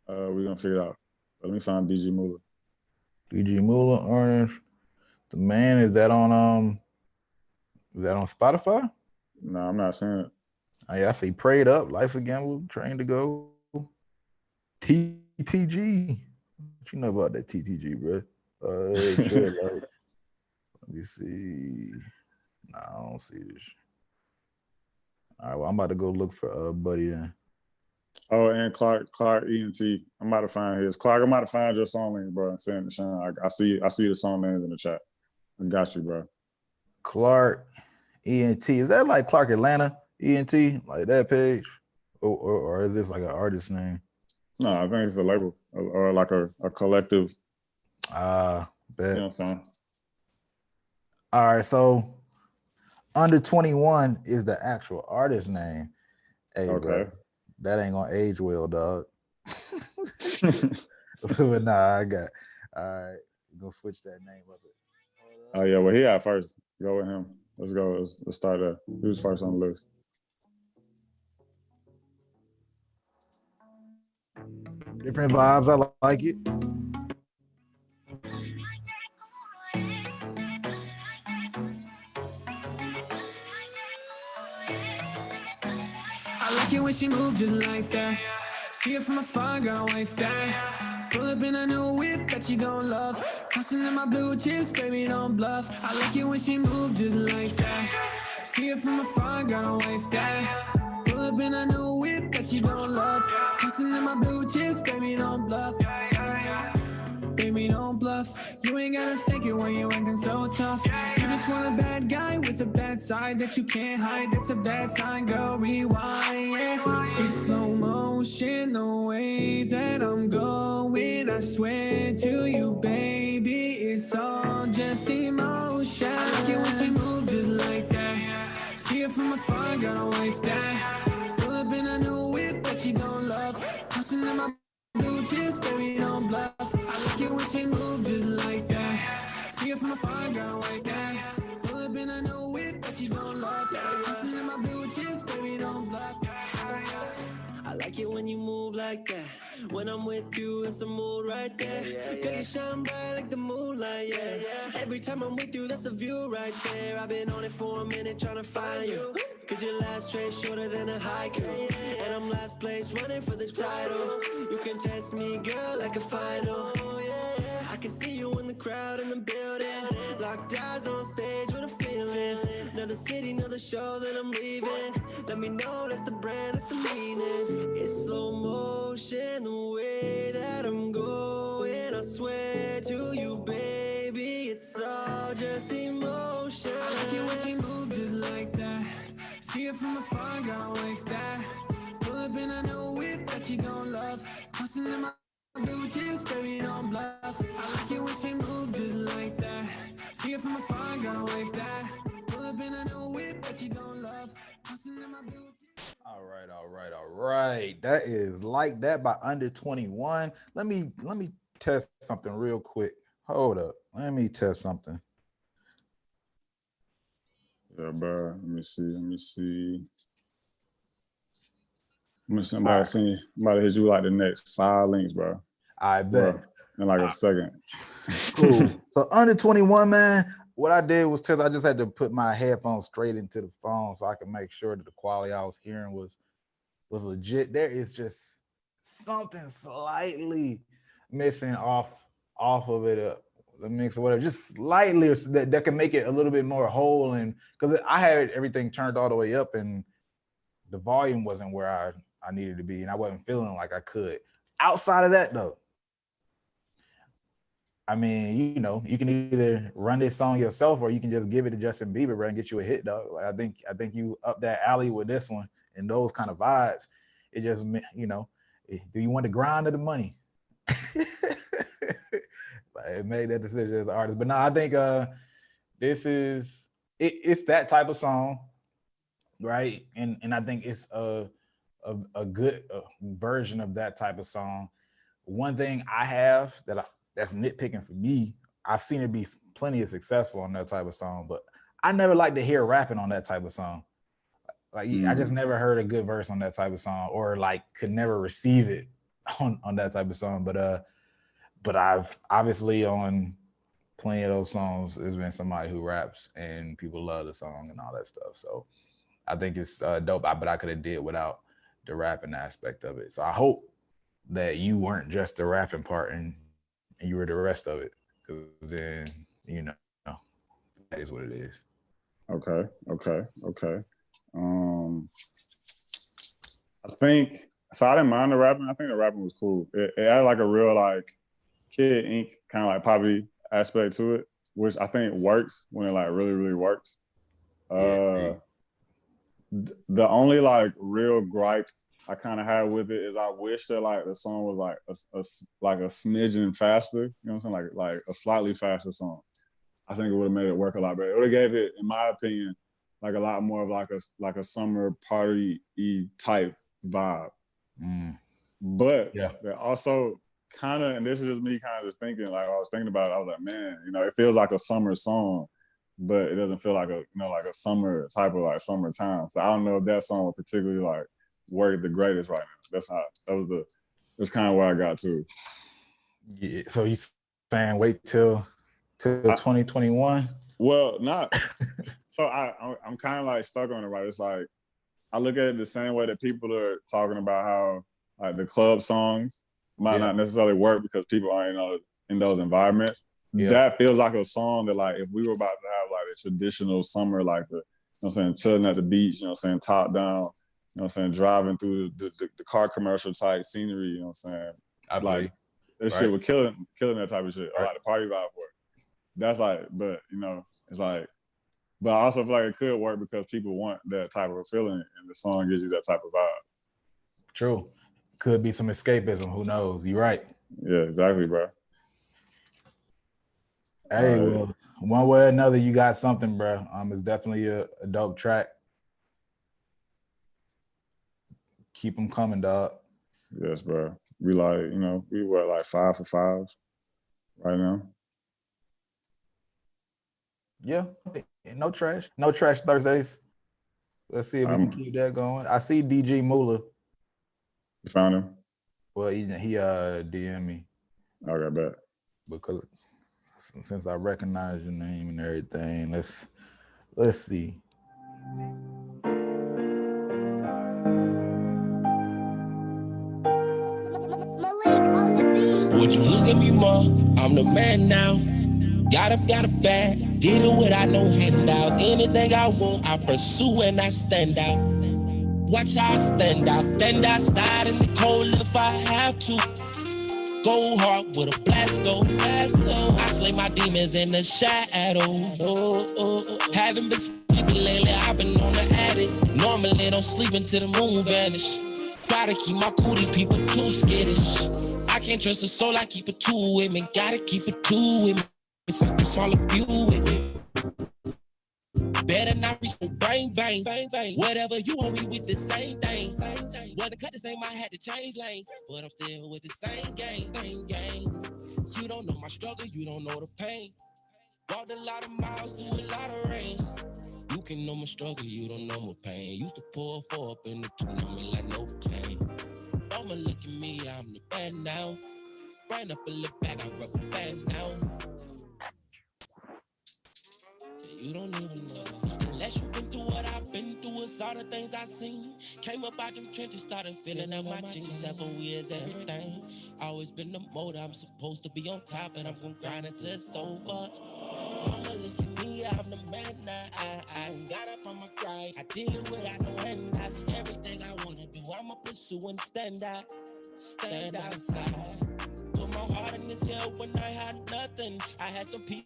Speaker 2: We're gonna figure it out. Let me find DG Moolah.
Speaker 5: DG Moolah, Ernest, the man. Is that on Spotify?
Speaker 2: No, I'm not seeing it.
Speaker 5: Oh, yeah, I see Prayed Up, Life Again, We're Trained to Go. TTG. What you know about that TTG, bro? Let me see. Nah, I don't see this. All right, well, I'm about to go look for Buddy then.
Speaker 2: Oh, and Clark ENT. I'm about to find his. Clark, I'm about to find your song link, bro, and send it to Sean. I see the song names in the chat. I got you, bro.
Speaker 5: Clark ENT. Is that like Clark Atlanta ENT? Like that page? Or is this like an artist name?
Speaker 2: No, I think it's a label or like a collective.
Speaker 5: Bet.
Speaker 2: You know what I'm saying?
Speaker 5: All right, so Under 21 is the actual artist name. Hey,
Speaker 2: Okay.
Speaker 5: bro, that ain't gonna age well, dog. But nah, I got. All right, we're gonna switch that name up.
Speaker 2: Oh yeah, well he out first. Go with him. Let's go. Let's start there. He was first on the list.
Speaker 5: Different vibes. I like it.
Speaker 3: I like it when she moves just like that. See it from afar, girl, don't waste that. Pull up in a new whip that you gon' love. Tossing in my blue chips, baby, don't bluff. I like it when she moves just like that. See it from afar, girl, don't waste that. Pull up in a new whip that you gon' love. Tossing in my blue chips, baby, don't bluff. Baby, don't bluff. You ain't gotta fake it when you acting so tough. You just want a bad guy with a bad side that you can't hide. That's a bad sign, girl. Rewind. Yeah. It's slow motion, the way that I'm going. I swear to you, baby, it's all just emotion. I like it when she moves just like that. See it from afar, girl, don't waste that. Pull up in a new whip that you gon' love. Tossing in my blue chips, baby, don't bluff. I like it when she moves just like that. See it from afar, girl, don't waste that. Pull up in a new whip that you gon' love. Tossing in my blue chips, baby, don't bluff.
Speaker 7: I like it when you move like that. When I'm with you, it's a mood right there. Girl, you shine bright like the moonlight, yeah. Every time I'm with you, that's a view right there. I've been on it for a minute trying to find you. Cause your last straight shorter than a haiku. And I'm last place running for the title. You can test me, girl, like a final. Yeah, I can see you in the crowd in the building. Locked eyes on stage with a feeling. Another city, another show that I'm leaving. Let me know that's the brand, that's the meaning. It's slow motion, the way that I'm going. I swear to you, baby, it's all just emotion.
Speaker 3: I like it when she moves just like that. See it from afar, girl, don't waste that. Pull up in a new whip that you gon' love. Tossing in my blue chips, baby, don't bluff. I like it when she moves just like that. See it from afar, girl, don't waste that. Pull up in a new whip that you gon' love. Tossing in my blue chips.
Speaker 5: All right. That is Like That by Under 21. Let me test something real quick. Hold up. Let me test something.
Speaker 2: Yeah, bro. Let me see. I'm about to hit you like the next 5 links, bro.
Speaker 5: I bet.
Speaker 2: Bro, in like a second.
Speaker 5: Cool. So Under 21, man, what I did was I just had to put my headphones straight into the phone so I could make sure that the quality I was hearing was legit. There is just something slightly missing off of it, the mix or whatever, just slightly that can make it a little bit more whole. And because I had everything turned all the way up and the volume wasn't where I needed to be, and I wasn't feeling like I could. Outside of that, though, I mean, you can either run this song yourself or you can just give it to Justin Bieber, bro, and get you a hit, dog. Like, I think you up that alley with this one and those kind of vibes. It just, do you want the grind or the money? I made that decision as an artist. But no, I think this is it's that type of song, right? And I think it's a good version of that type of song. One thing I have that's nitpicking for me, I've seen it be plenty of successful on that type of song, but I never like to hear rapping on that type of song. Like I just never heard a good verse on that type of song, or like could never receive it on that type of song. But I've obviously on plenty of those songs, there's been somebody who raps and people love the song and all that stuff. So I think it's dope. But I could have did without the rapping aspect of it. So I hope that you weren't just the rapping part and you were the rest of it, because then that is what it is.
Speaker 2: Okay. I think so. I didn't mind the rapping. I think the rapping was cool. It had like a real like Kid Ink kind of like poppy aspect to it, which I think works when it like really, really works. The only like real gripe I kind of had with it is I wish that like the song was like a smidgen faster. You know what I'm saying? Like a slightly faster song. I think it would have made it work a lot better. It would have gave it, in my opinion, like a lot more of like a summer party-y type vibe. But they're also kind of, and this is just me kind of just thinking, like I was thinking about it, I was like, man, it feels like a summer song, but it doesn't feel like a like a summer type of like summertime. So I don't know if that song would particularly like work the greatest right now. That's kind of where I got to.
Speaker 5: Yeah. So you saying wait till 2021?
Speaker 2: Well, not. So I'm kind of like stuck on it, right? It's like I look at it the same way that people are talking about how like the club songs might not necessarily work because people aren't in those environments. That feels like a song that like if we were about to have like a traditional summer, like chilling at the beach, top down, driving through the car commercial type scenery, like that shit would killing that type of shit, or like the party vibe for it. That's like, but it's like, but I also feel like it could work because people want that type of a feeling, and the song gives you that type of vibe.
Speaker 5: True. Could be some escapism. Who knows? You're right.
Speaker 2: Yeah, exactly, bro.
Speaker 5: Hey, well, one way or another, you got something, bro. It's definitely a dope track. Keep them coming, dog.
Speaker 2: Yes, bro. We like, we were like 5 for 5 right now.
Speaker 5: Yeah, no trash Thursdays. Let's see if we can keep that going. I see DG Moolah.
Speaker 2: You found him?
Speaker 5: Well, he DM me.
Speaker 2: Okay, bet.
Speaker 5: Because since I recognize your name and everything, let's see.
Speaker 3: Would you look at me more? I'm the man now. Got a bag, did it without no handouts. Anything I want, I pursue and I stand out. Watch how I stand out. Stand outside in the cold if I have to. Go hard with a blast, go. I slay my demons in the shadow. Haven't been sleeping lately, I've been on the addict. Normally don't sleep until the moon vanish. Gotta keep my cool, these people too skittish. I can't trust a soul, I keep it two with me. Gotta keep it two with me. It's all a few with me. Better not reach for bang, bang, bang, bang. Whatever you want, we with the same thing. Wasn't cut the same, I had to change lanes. But I'm still with the same game, gang. You don't know my struggle, you don't know the pain. Walked a lot of miles through a lot of rain. You can know my struggle, you don't know my pain. Used to pour 4 up in the 2, know me like no cane. I'ma look at me, I'm the band now. Ran up a look back, I rub a band now. You don't even know. Unless you've been through what I've been through, it's all the things I seen. Came up out them trenches, started filling up my jeans. 7 years, everything. Always been the mode, I'm supposed to be on top, and I'm gonna grind until it's over. Mama, look at me, I'm the man now. I got up on my grind. I did it without no handouts. Everything I wanna do, I'ma pursue and stand out. Stand outside. Put my heart in this hill when I had nothing. I had some people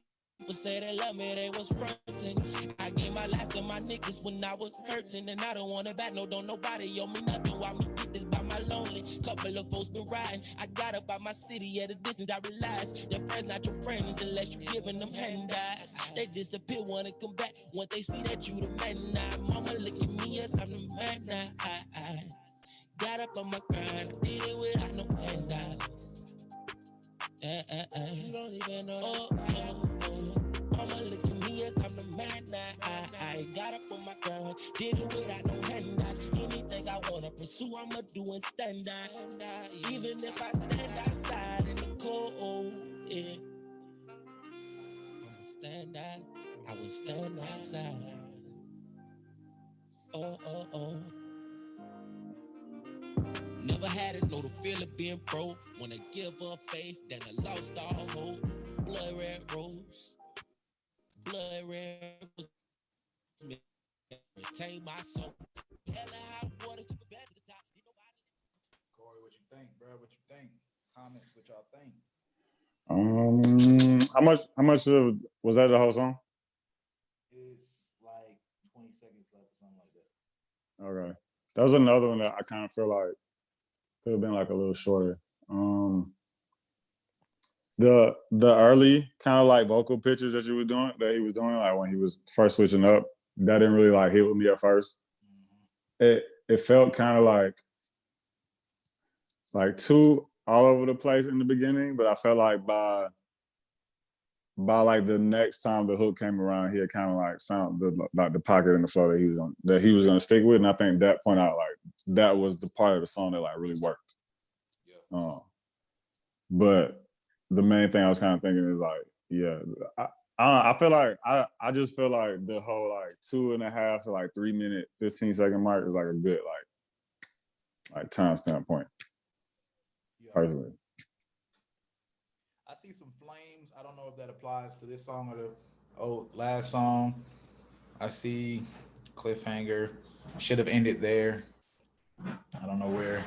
Speaker 3: say they love me, they was fronting. I gave my life to my niggas when I was hurting, and I don't want it back, no, don't nobody owe me nothing. Why me get this by my lonely?
Speaker 8: Couple of folks been riding. I got up out my city at a distance. I realized their friends not your friends unless you giving them handouts. They disappear, wanna come back once they see that you the man now. Mama look at me as I'm the man now. I got up on my grind. I did it without no handouts. You don't even know. Mama look at me as I'm the man now. I got up on my grind, did it without no handouts. Anything I wanna pursue, I'ma do and stand out. Even if I stand outside in the cold, yeah. I'ma stand out. I will stand outside. Oh. Never had it, know the feel of being broke. Wanna give up faith, then I lost all hope. Blood red rose. Blood red rose. Retain my soul. Hell high waters to the back to the top.
Speaker 1: Corey, what you think, bro? What you think? Comments, what y'all think?
Speaker 2: How much was that the whole song?
Speaker 1: It's like 20 seconds left or something like that.
Speaker 2: Okay. That was another one that I kind of feel like could have been like a little shorter. The early kind of like vocal pitches that he was doing, like when he was first switching up, that didn't really like hit with me at first. It felt kind of like too all over the place in the beginning, but I felt like by like the next time the hook came around, he had kind of like found the pocket in the flow that he was gonna stick with, and I think that point out like that was the part of the song that like really worked. Yeah. But the main thing I was kind of thinking is like, yeah, I feel like I just feel like the whole like 2.5 to like 3 minute 15-second mark is like a good like timestamp point.
Speaker 1: Yeah.
Speaker 2: Personally.
Speaker 1: I see some flames. I don't know if that applies to this song or the last song. I see cliffhanger. Should have ended there. I don't know where.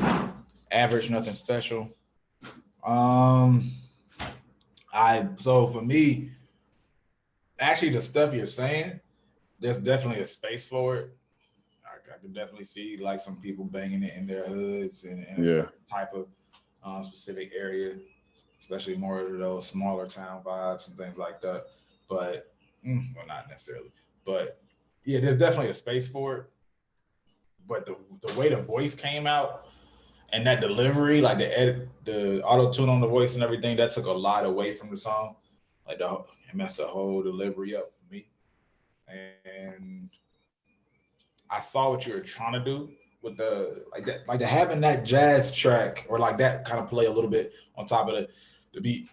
Speaker 1: Average, nothing special. So for me, actually the stuff you're saying, there's definitely a space for it. I can definitely see like some people banging it in their hoods and in a certain type of specific area, especially more of those smaller town vibes and things like that. But well, not necessarily. But yeah, there's definitely a space for it. But the way the voice came out and that delivery, like the auto tune on the voice and everything, that took a lot away from the song. Like it messed the whole delivery up for me. And I saw what you were trying to do with like having that jazz track or like that kind of play a little bit on top of the beat.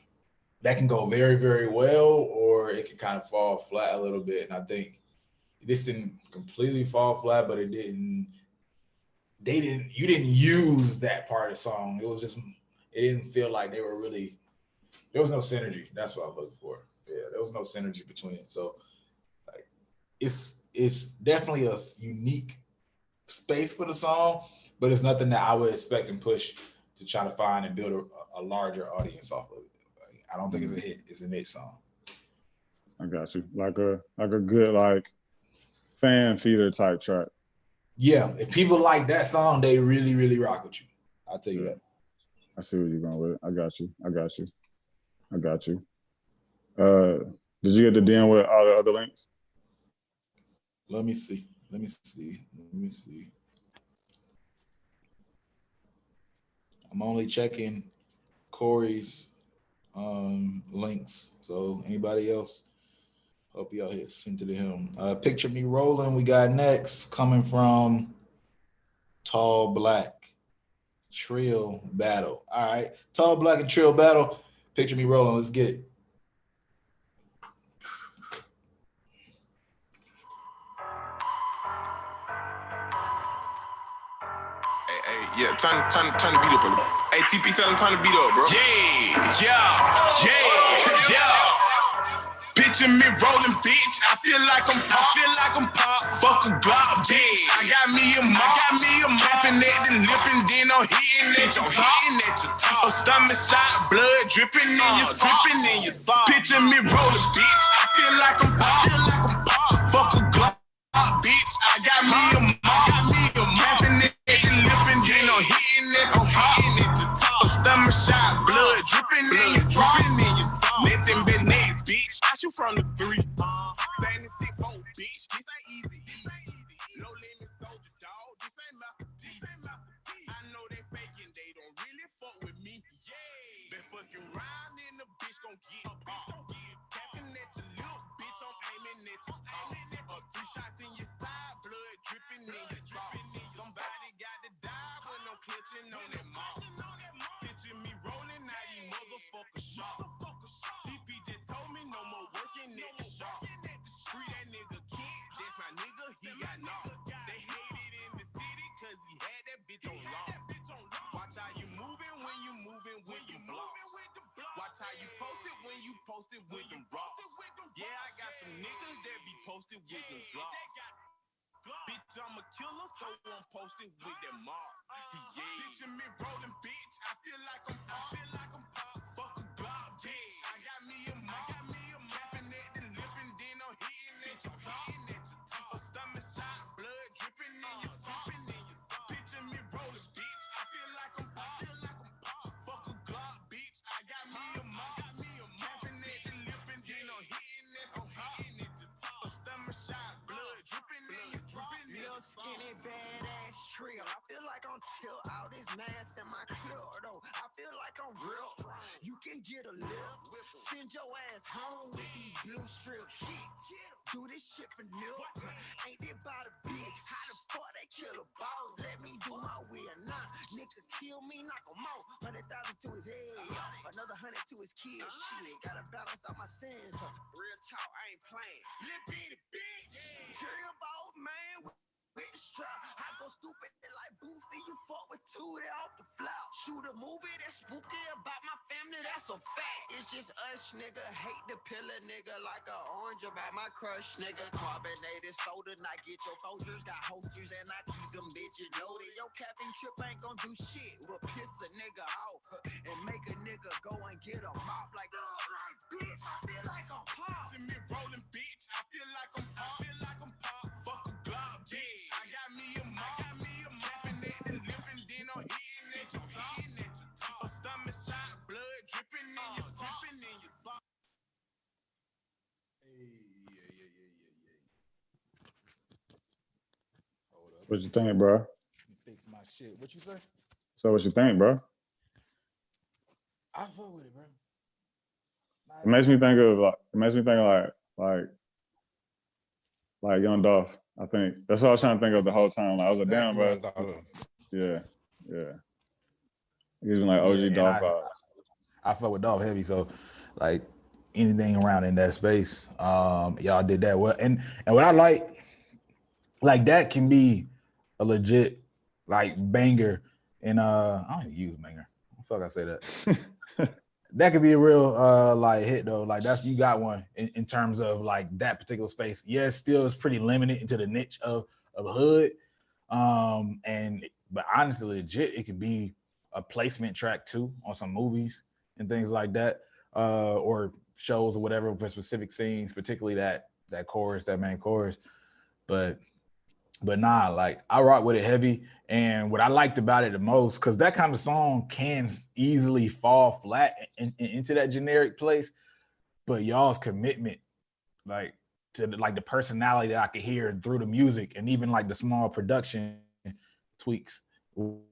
Speaker 1: That can go very, very well, or it can kind of fall flat a little bit. And I think this didn't completely fall flat, but you didn't use that part of the song. It didn't feel like there was no synergy. That's what I'm looking for. Yeah, there was no synergy between it. So like it's definitely a unique space for the song, but it's nothing that I would expect and push to try to find and build a larger audience off of it. Like, I don't think it's a hit. It's a niche song.
Speaker 2: I got you. Like a good like fan feeder type track.
Speaker 1: Yeah, if people like that song, they really, really rock with you. I'll tell you that.
Speaker 2: I see where you're going with it. I got you. Did you get the DM with all the other links?
Speaker 1: Let me see. I'm only checking Corey's links. So anybody else? Hope y'all hit send it to him. Picture Me Rolling, we got next coming from Tall Black Trill Battle. All right, Tall Black and Trill Battle. Picture Me Rolling, let's get it.
Speaker 9: Yeah, turn the beat up a little. Hey, TP, tell him turn the beat up, bro. Yeah. Picture me rolling, bitch. I feel like I'm pop. Fuck a Glock, bitch. I got me a mop. Tapping at the lip and then I'm hitting at your top. A stomach shot, blood dripping in your sock. Picture me rolling, bitch. I feel like I'm pop. Fuck a Glock, bitch. I got me a mop. Tapping at the lip and then I'm hitting at your top. Nothing but next, bitch. I shoot from the three. Standing 6'4", bitch. This ain't easy. Low limit soldier, dog. This ain't Master P. I know they faking, they don't really fuck with me. Yeah. They fucking round and the bitch gon' get capping at your lip, bitch. I'm aiming at your tongue. 3 shots in your side, blood dripping in your sock. Somebody got to die when I'm clutching on that mouth. Picture me rolling out these motherfuckers shop. TP just told me no more working at the shop. Free that nigga kid, that's my nigga, he got knocked. They hated in the city cause he had that bitch on lock. Watch how you moving when you moving with them blocks. Watch how you post it when you post it with them rocks. Yeah, I got some niggas that be posted with them blocks. Bitch, I'm a killer, so I'm posted with that mark. Yeah. Picture me rolling, bitch. I feel like I'm pop. Fuck a Glock, bitch. I got me a mop. Capping at the lip and then I'm hitting at your top. A stomach shot, blood dripping in your sock. Picture me rolling, bitch. I feel like I'm pop. Fuck a Glock, bitch. I got me a mop. Capping at the lip and then I'm hitting at your top. A stomach shot, blood dripping in your sock.
Speaker 10: Little skinny badass trio. I feel like I'm chill out this mask and my clear though. I feel like I'm real. You can get a lift. Send your ass home with these blue strip sheets. Do this shit for nil. Ain't it about a bitch? How the fuck they kill a boss? Let me do my will. Nah, nigga kill me, knock him out. 100,000 to his head. Another 100 to his kids. Shit, gotta balance out my sins. Real talk, I ain't playing. Lil' bitty bitch. Terrible ball, man. With the strap, I go stupid like Boosie. You fuck with two, they off the flop. Shoot a movie that's spooky about my family, that's a fact. It's just us, nigga. Hate the pillar, nigga, like an orange about my crush, nigga. Carbonated soda, not get your folgers. Got holsters and I keep them bitches loaded. Your capping trip ain't gon' do shit. We'll piss a nigga off and make a nigga go and get a mop like, bitch, I feel like I'm pop.
Speaker 9: To me rolling, bitch. I feel like I'm pop. Fuck a Glock, bitch. I got me a mop. Capping at the lip and then I'm hitting at your top. A stomach shot, blood dripping in your sock.
Speaker 2: What you think, bro?
Speaker 5: Fix my shit. What you say?
Speaker 2: So what you think, bro?
Speaker 5: I fuck with it, bro.
Speaker 2: It makes me think of like Young Dolph. I think that's what I was trying to think of the whole time. Like, I was like, damn, bro. Yeah. It gives me like OG Dolph vibes.
Speaker 5: I fuck with Dolph heavy, so like anything around in that space, y'all did that well. And what I like that can be a legit like banger. And I don't even use banger. Fuck, I say that. That could be a real like hit though. Like that's, you got one in terms of like that particular space. Yeah, it still is pretty limited into the niche of hood. But honestly, legit, it could be a placement track too on some movies and things like that, or shows or whatever for specific scenes, particularly that chorus, that main chorus. But nah, like I rock with it heavy. And what I liked about it the most, because that kind of song can easily fall flat into that generic place, but y'all's commitment, like to the personality that I could hear through the music and even like the small production tweaks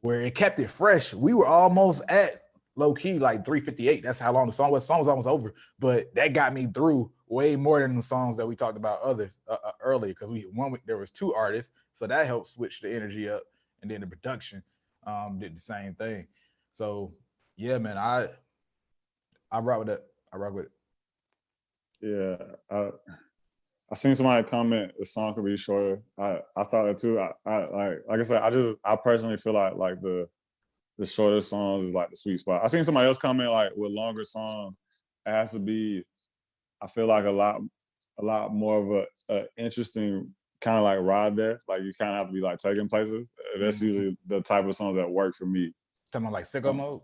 Speaker 5: where it kept it fresh. We were almost at low key like 3:58. That's how long the song was. The song was almost over, but that got me through way more than the songs that we talked about others earlier, because there was 2 artists, so that helped switch the energy up, and then the production did the same thing. So yeah, man, I rock with that. I rock with it.
Speaker 2: Yeah, I seen somebody comment the song could be shorter. I thought it too. Like I said, I personally feel like the shorter songs is like the sweet spot. I seen somebody else comment like with longer songs, it has to be, I feel like a lot more of a interesting kind of like ride there. Like you kind of have to be like taking places. That's usually the type of song that work for me.
Speaker 5: Talking about like Sicko Mode?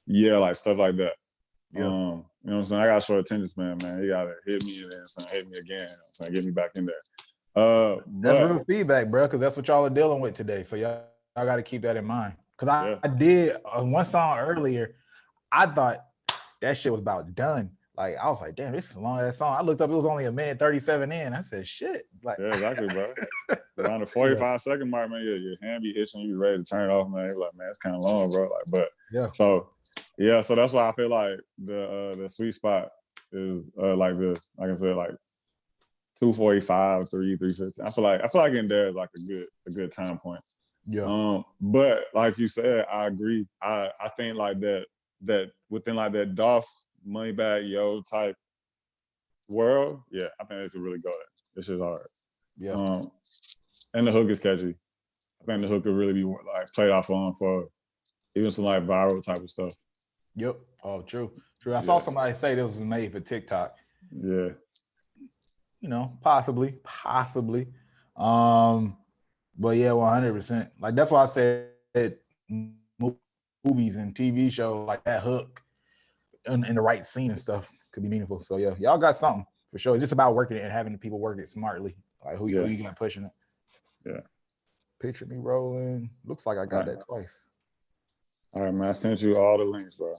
Speaker 2: Yeah, like stuff like that.
Speaker 5: Yeah.
Speaker 2: You know what I'm saying? I got a short attention span, man. You gotta hit me and then hit me again. So get me back in there.
Speaker 5: That's real feedback, bro, because that's what y'all are dealing with today. So y'all got to keep that in mind. Because I did one song earlier, I thought that shit was about done. Like I was like, damn, this is a long ass song. I looked up, it was only 1:37 in. I said, shit. Like,
Speaker 2: Yeah, exactly, bro. Around the 45-second mark, man, your hand be itching, you be ready to turn it off, man. You're like, man, it's kind of long, bro. Like, but
Speaker 5: yeah.
Speaker 2: So that's why I feel like the sweet spot is like I said, like 2:45, 3:50. I feel like in there is like a good time point.
Speaker 5: Yeah.
Speaker 2: But like you said, I agree. I think like that within like that Dolph Moneybag Yo type world, yeah, I think they could really go there. This is hard.
Speaker 5: Yeah.
Speaker 2: And the hook is catchy. I think the hook could really be like played off on for even some like viral type of stuff.
Speaker 5: Yep. Oh, true. I saw somebody say this was made for TikTok.
Speaker 2: Yeah.
Speaker 5: You know, possibly. But yeah, 100%. Like that's why I said movies and TV shows like that hook in the right scene and stuff could be meaningful. So yeah, y'all got something for sure. It's just about working it and having the people work it smartly. Like who you got pushing it.
Speaker 2: Yeah.
Speaker 5: Picture me rolling. Looks like I got that twice.
Speaker 2: All right, man. I sent you all the links, bro.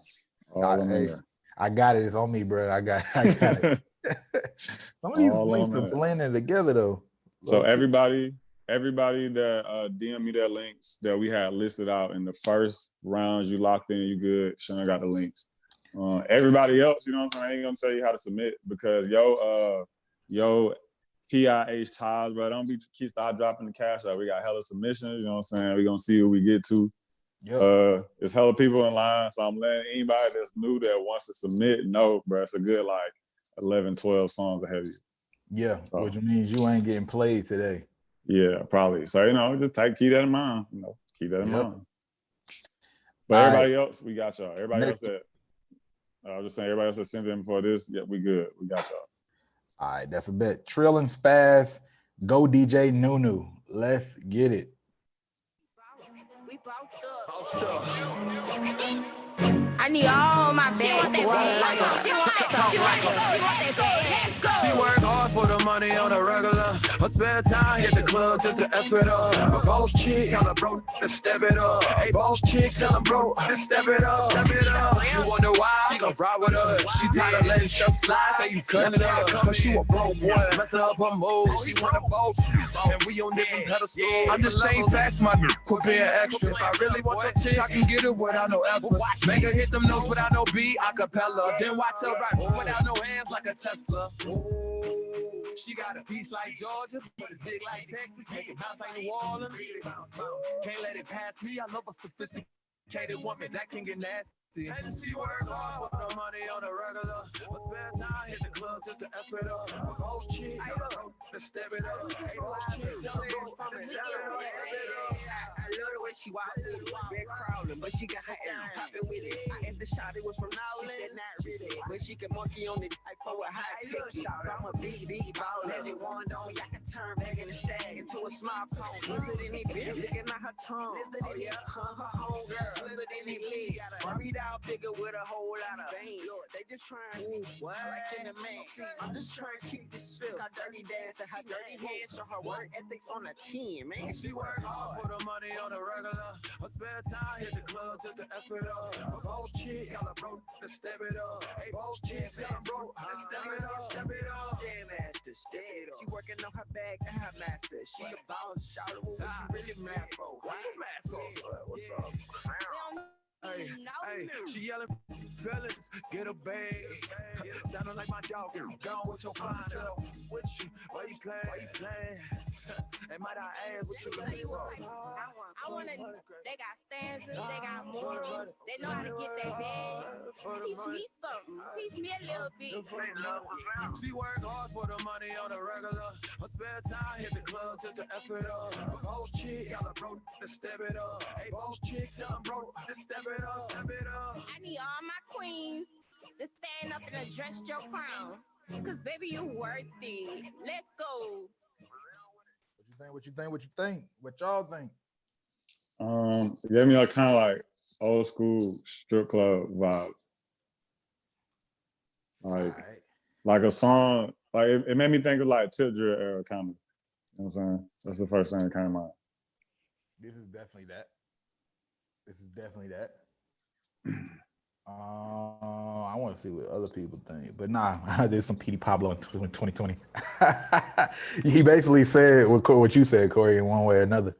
Speaker 5: I got it. It's on me, bro. I got it. Some of these links are blending together though.
Speaker 2: So everybody that DM me their links that we had listed out in the first rounds, you locked in, you good. Sean got the links. Everybody else, you know what I'm saying? I ain't gonna tell you how to submit because yo PIH ties, bro. Don't start dropping the cash out. We got hella submissions, you know what I'm saying? We're gonna see who we get to.
Speaker 5: Yep.
Speaker 2: There's hella people in line, so I'm letting anybody that's new that wants to submit know, bro. It's a good like 11, 12 songs ahead of you.
Speaker 5: Yeah, so, which means you ain't getting played today.
Speaker 2: Yeah, probably. So, just keep that in mind. Keep that in mind. But everybody else, we got y'all. Everybody else that, I was just saying, everybody else that sent in before this, yeah, we good. We got y'all.
Speaker 5: All right, that's a bet. Trill and Spaz, go DJ Nunu. Let's get it.
Speaker 4: We bossed up. I need all my bags. She want that bag. She want that bag. Let's go.
Speaker 7: She work hard for the money on a regular. Her spare time hit the club just to F it up. A boss chick, tell her bro to step it up. Hey, boss chick, tell him bro to step it up. Step it up. You wonder why? She gon' ride with us. She tired of letting stuff slide. Say you cut it up. Cause she a broke boy. Messing up her moves. She want a boss. And we on different pedestals. I'm just staying fast, my quit being extra. If I really want your chick, I can get it without no effort. Make her hit them notes without no beat, acapella. Then watch her rap without no hands like a Tesla. She got a piece like Georgia, but it's big like Texas. Make it bounce like New Orleans. Can't let it pass me. I love a sophisticated woman that can get nasty. And she work hard for the money on the regular. But spare time hit the club just to F it up. Most chicks to step it up. Most chicks to step it up. I love the way she walk with it. Been crawling, but she got her ass popping with it. I asked the shot, it was from Nowland. She said not really, but she can monkey on it. I pour a hot ticket. I'm a big ball. Everyone on, y'all can turn back in the stag into a small pony. Slithered in it, bitch. Looking at her tongue. Oh yeah, her homegirl. Slithered in it, bitch. Barbie doll figure with a whole lot of vein. They just trying to what? Like in the man. I'm just trying to keep this spill. Got dirty dance and her dirty hands. Show her work ethics on a 10, man. She work hard for the money on the regular. Her spare time hit the club just to F it up. A boss chick, tell her bro to step it up. Hey, boss chick, tell her bro to step it up. Step it up. Damn master, stay up. She working on her bag and her master. She a boss, shout out what she really mad for. What you mad for? What's up? Hey, she yelling, fellas, get a bag. Sounding like my dog, gone with your fine self. With you, why you playing? And might I ask what you looking for?
Speaker 4: I want to, they got standards, they got morals, they know how to get that bag. Teach me something, teach me a little bit.
Speaker 7: She work hard for the money on the regular. Her spare time hit the club just to F it up. Boss chick, tell her bro to step it up. Hey, boss chick, tell him bro to step it up. Step it up.
Speaker 4: I need all my queens to stand up and address your crown. Cause baby, you worth it. Let's go.
Speaker 5: What you think? What y'all think?
Speaker 2: It gave me a kind of like old school strip club vibe. Like a song, like it made me think of like Tip Drill era kind of. You know what I'm saying? That's the first thing that came to mind.
Speaker 5: This is definitely that. I want to see what other people think, but nah, there's some Petey Pablo in 2020. He basically said what you said, Corey, in one way or another.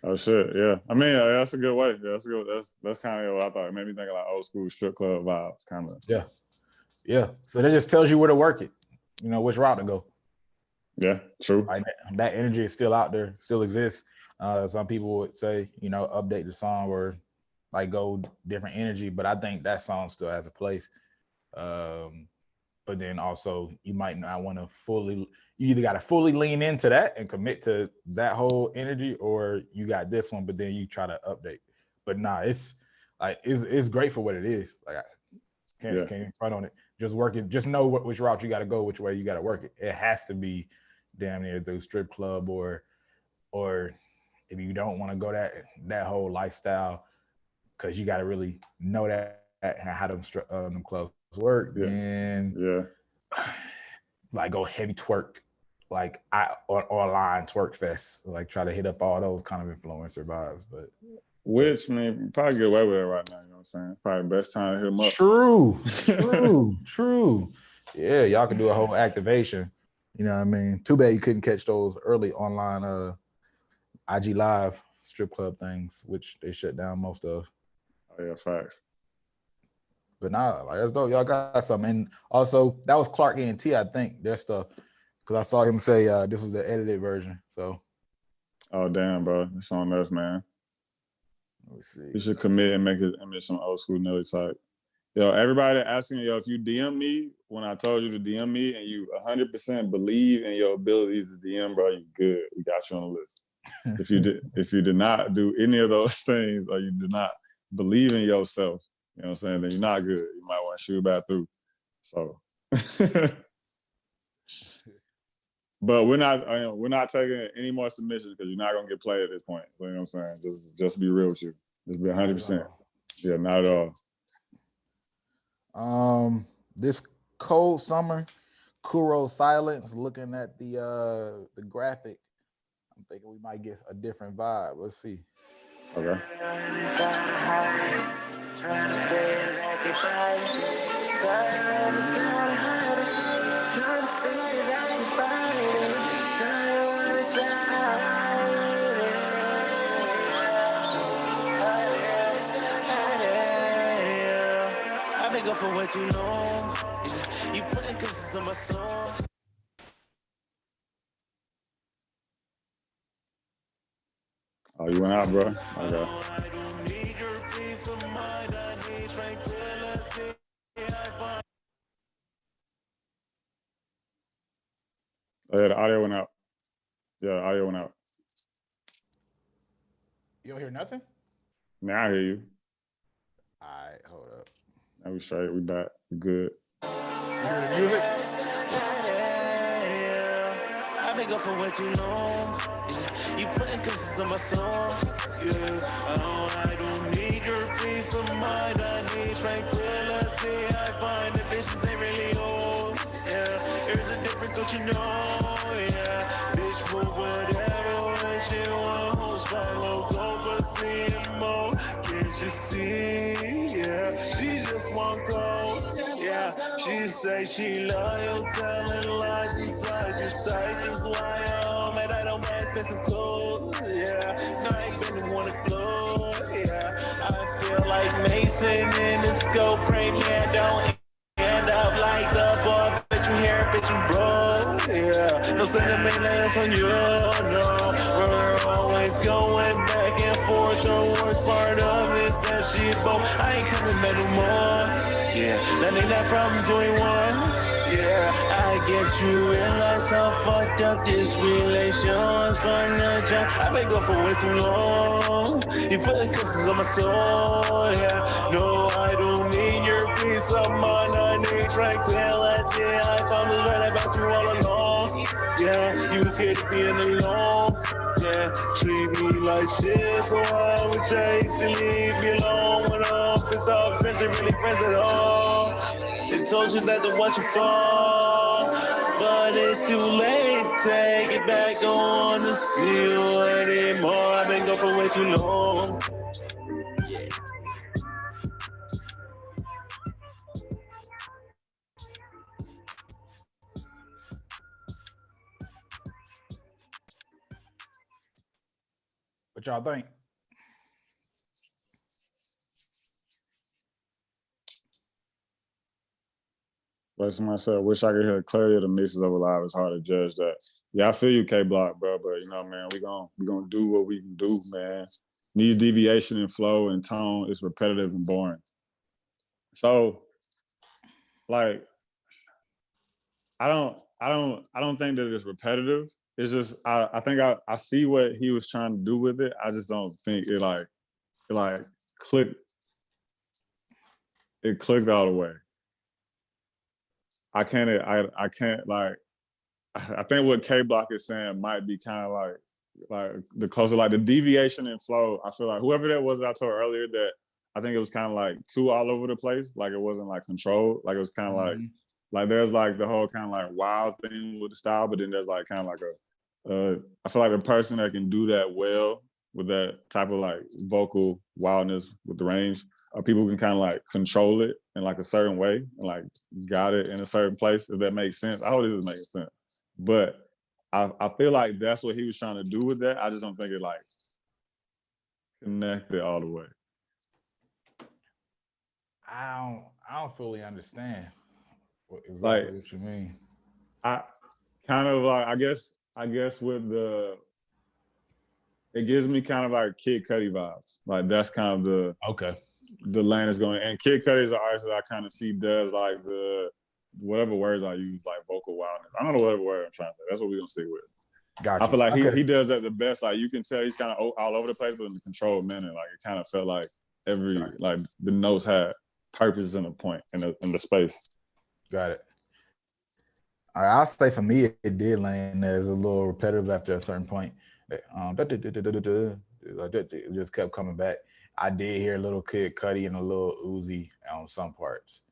Speaker 2: Oh shit, yeah. I mean, that's a good way. Yeah, that's good. That's kind of what I thought. It made me think of like old school strip club vibes, kind of.
Speaker 5: Yeah. So that just tells you where to work it. You know which route to go.
Speaker 2: Yeah, true.
Speaker 5: Like that energy is still out there, still exists. Some people would say, update the song or like go different energy, but I think that song still has a place. But then also you might not want to you either got to fully lean into that and commit to that whole energy, or you got this one, but then you try to update. But nah, it's like it's great for what it is. Like I can't front on it. Just work it. Just know which route you got to go, which way you got to work it. It has to be damn near the strip club, or if you don't want to go that whole lifestyle, because you got to really know that how them clubs work, and like go heavy twerk, like online twerk fest, like try to hit up all those kind of influencer vibes. But
Speaker 2: which, man, probably get away with it right now. You know what I'm saying? Probably the best time to hit them up.
Speaker 5: True. Yeah, y'all can do a whole activation. You know what I mean? Too bad you couldn't catch those early online IG Live strip club things, which they shut down most of.
Speaker 2: Oh yeah, facts.
Speaker 5: But nah, like that's dope. Y'all got something. And also, that was Clark ENT, I think, their stuff. Because I saw him say this was the edited version. So.
Speaker 2: Oh damn, bro, it's on us, man.
Speaker 5: Let me see.
Speaker 2: You should commit and make some old school Nelly type. Yo, everybody asking, if you DM me when I told you to DM me and you 100% believe in your abilities to DM, bro, you good. We got you on the list. If you did not do any of those things, or you did not believe in yourself, you know what I'm saying, then you're not good. You might want to shoot back through. So, but we're not taking any more submissions because you're not gonna get played at this point. So, you know what I'm saying? Just be real with you. Just be 100%. Yeah, not at
Speaker 5: all. This cold summer, Kuro Silence. Looking at the graphic, I'm thinking we might get a different vibe. Let's see.
Speaker 2: Okay.
Speaker 7: I've been going for way too long. You putting kisses on my soul.
Speaker 2: Oh, you went out, bro? Okay. Oh, yeah, the audio went out. Yeah, the audio went out.
Speaker 5: You don't hear nothing?
Speaker 2: Now I hear you.
Speaker 5: All right, hold up.
Speaker 2: Now we straight. We back. We good.
Speaker 5: You hear the music?
Speaker 7: I've been going for way too long. You putting kisses on my soul. I don't need your peace of mind. I need tranquility. I find that bitches ain't really yours. There's a difference, don't you know? Bitch, move whatever when she wants. Follow, don't see it more. Can't you see? She just won't go. She say she loyal, telling lies inside your sight. Just lie home, and I don't mind spend some clothes. No, I ain't been the one to glow. I feel like Mason in the scope. Pray man, don't end up like the boy. Bet you hair, bitch, you bro. No sentiment less on you, no. We're always going back and forth. The worst part of it is that she both. I ain't coming back no more. That ain't that problems you ain't one. I guess you realize how fucked up this relation was from the jump. I've been going for way too long. You putting kisses on my soul. No, I don't need your peace of mind. I need tranquility. I found this right about you all along. You was scared of being alone. Treat me like shit, so I would change to leave me alone. When I'm pissed off, friends ain't really friends at all. They told you that to watch you fall, but it's too late. Take it back, don't wanna see you anymore. I've been gone for way too long.
Speaker 5: What y'all think?
Speaker 2: Like somebody said, I wish I could hear clarity of the mixes over live. It's hard to judge that. Yeah, I feel you, K Block, bro. But you know, man, we gonna do what we can do, man. Needs deviation in flow and tone. It's repetitive and boring. So, like, I don't think that it's repetitive. It's just I think I see what he was trying to do with it. I just don't think it clicked. It clicked all the way. I can't like. I think what K Block is saying might be kind of like the closer, like the deviation in flow. I feel like whoever that was that I told earlier that I think it was kind of like too all over the place. Like it wasn't like controlled. Like it was kind of like there's like the whole kind of like wild thing with the style, but then there's like kind of like I feel like a person that can do that well with that type of like vocal wildness with the range, or people who can kind of like control it in like a certain way and like got it in a certain place, if that makes sense. I hope this is making sense. But I feel like that's what he was trying to do with that. I just don't think it like connected all the way.
Speaker 5: I don't fully understand exactly
Speaker 2: Like,
Speaker 5: what you mean.
Speaker 2: I kind of like I guess with it gives me kind of like Kid Cudi vibes. Like that's kind of the lane is going. And Kid Cudi is an artist that I kind of see does like the whatever words I use, like vocal wildness. I don't know whatever word I'm trying to say. That's what we're gonna stick with.
Speaker 5: Gotcha.
Speaker 2: I feel like he does that the best. Like you can tell he's kind of all over the place, but in a controlled manner. Like it kind of felt like like the notes had purpose and a point in the space.
Speaker 5: Got it. All right, I'll say for me, it did land there as a little repetitive after a certain point. It just kept coming back. I did hear a little Kid Cudi and a little Uzi on some parts.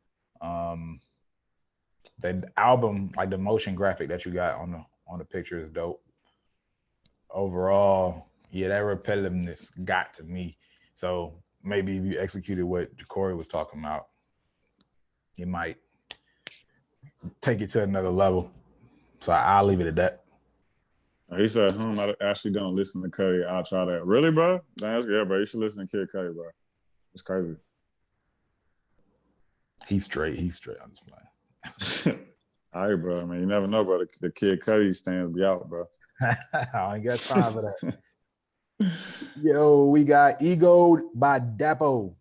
Speaker 5: The album, like the motion graphic that you got on the picture, is dope. Overall, yeah, that repetitiveness got to me. So maybe if you executed what Corey was talking about, you might take it to another level. So I'll leave it at that.
Speaker 2: He said, I actually don't listen to Cudi. I'll try that. Really, bro? Yeah, bro. You should listen to Kid Cudi, bro. It's crazy.
Speaker 5: He's straight. I'm just playing.
Speaker 2: All right, bro. I mean, you never know, bro. The Kid Cudi stands be out, bro.
Speaker 5: I ain't got time for that. Yo, we got Egoed by Dapo.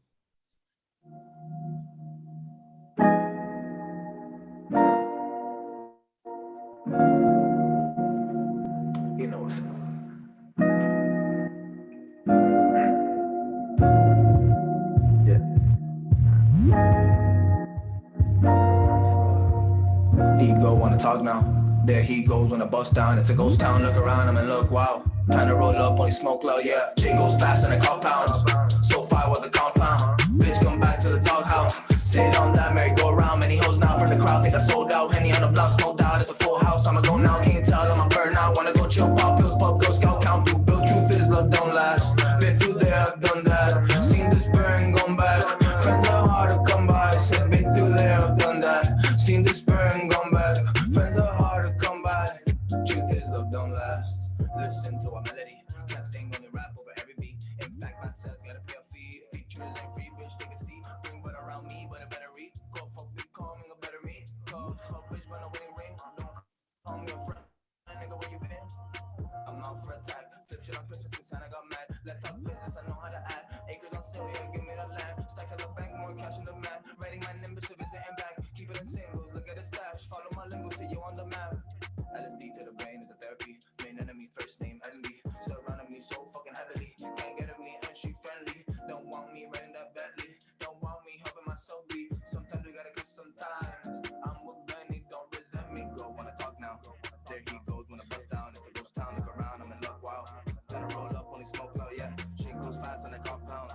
Speaker 11: You know what's up.
Speaker 12: Ego wanna talk now. There he goes on a bus down. It's a ghost town. Look around him and look, wow. Time to roll up, only smoke loud, yeah. Shit goes fast in a compound. So far was a compound. Bitch come back to the doghouse. Sit on that merry-go-round. Many hoes now from the crowd. Think I sold out. Henny on the blocks, no doubt. It's a full house. I'ma go now. Can't tell. I'm a burn out. Wanna go chill, pop pills, puff, girl scout, count blue bill. Truth is love don't last. Been through there, I've done that. Seen this burn, gone back. Friends are hard to come by. Said been through there, I've done that. Seen this burn, gone back. Friends are hard to come by. Truth is love don't last. Listen to a melody. Can't sing when you rap over every beat. In fact, man says gotta pay a fee. Features ain't free, bitch, take a seat. Bring butt around me, but I better read. Go fuck big calming, I better read. Go fuck bitch, when I winning ring. Don't call me a friend, nigga, where you been? I'm out for attack. Flip shit on Christmas and Santa got mad. Let's talk business, I know how to add. Acres on sale, yeah, give me the land. Stacks at the bank, more cash in the man. Writing my nimbus to visit and back. Keep it in singles, look at the stash. Follow my lingo, see you on the map. LSD to the brain is a therapy. Main enemy, first name, enemy. Surrounding me so fucking heavily. Can't get at me and she friendly. Don't want me riding that Bentley. Don't want me helping myself be. Sometimes we gotta kiss sometimes. I'm with Benny, don't resent me. Go wanna talk now. There he goes when I bust down. It's a ghost town, look around, I'm in luck, wow. Trying to roll up, only smoke loud, yeah. Shit goes fast in a compound.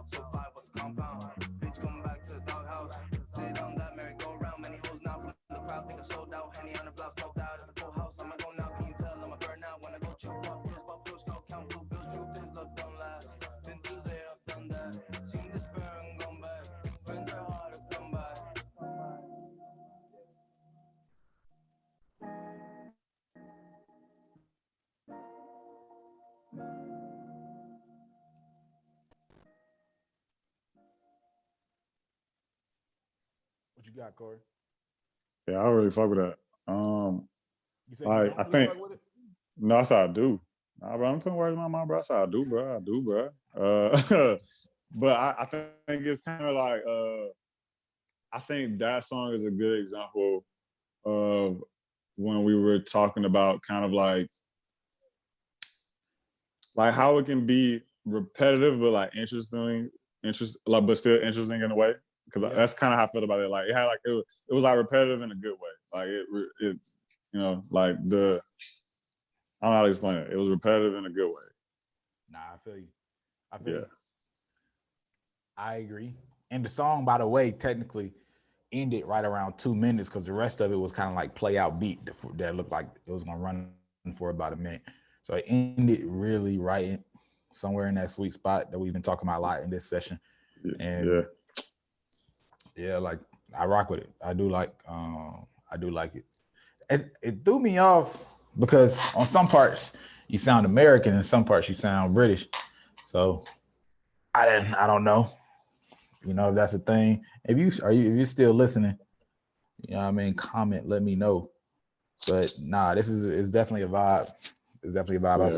Speaker 12: So 5 was a compound. Bitch come back to the doghouse. Sit on that merry-go-round. Many hoes now from the crowd. Think I sold out. Henny on the block, smoked out. It's a full house. I'ma go now. Can you tell I'm a burn out? Wanna go chill, pop pills, no count blue bills. Truth is love don't last. Been through there, I've done that. Seen this burn, gone back. Friends are hard to come by.
Speaker 5: you got, Corey?
Speaker 2: Yeah, I really fuck with that.
Speaker 5: You said you don't
Speaker 2: I
Speaker 5: really
Speaker 2: think
Speaker 5: fuck with it?
Speaker 2: no, I said I do. Nah, bro, I'm putting words in my mouth, bro. I said I do, bro. I do, bro. But I think it's kind of like I think that song is a good example of when we were talking about kind of like how it can be repetitive but like but still interesting in a way. Because that's kind of how I feel about it. Like it had like it was like repetitive in a good way. Like it like I don't know how to explain it. It was repetitive in a good way.
Speaker 5: Nah, I feel you. I agree. And the song, by the way, technically ended right around 2 minutes because the rest of it was kind of like play out beat that looked like it was gonna run for about a minute. So it ended really right somewhere in that sweet spot that we've been talking about a lot in this session. And yeah, like I rock with it. I do like it. It threw me off because on some parts you sound American and some parts you sound British. So I don't know. You know, if that's a thing. If you're still listening, you know what I mean, comment, let me know. But nah, it's definitely a vibe. It's definitely a vibe.
Speaker 2: Yeah,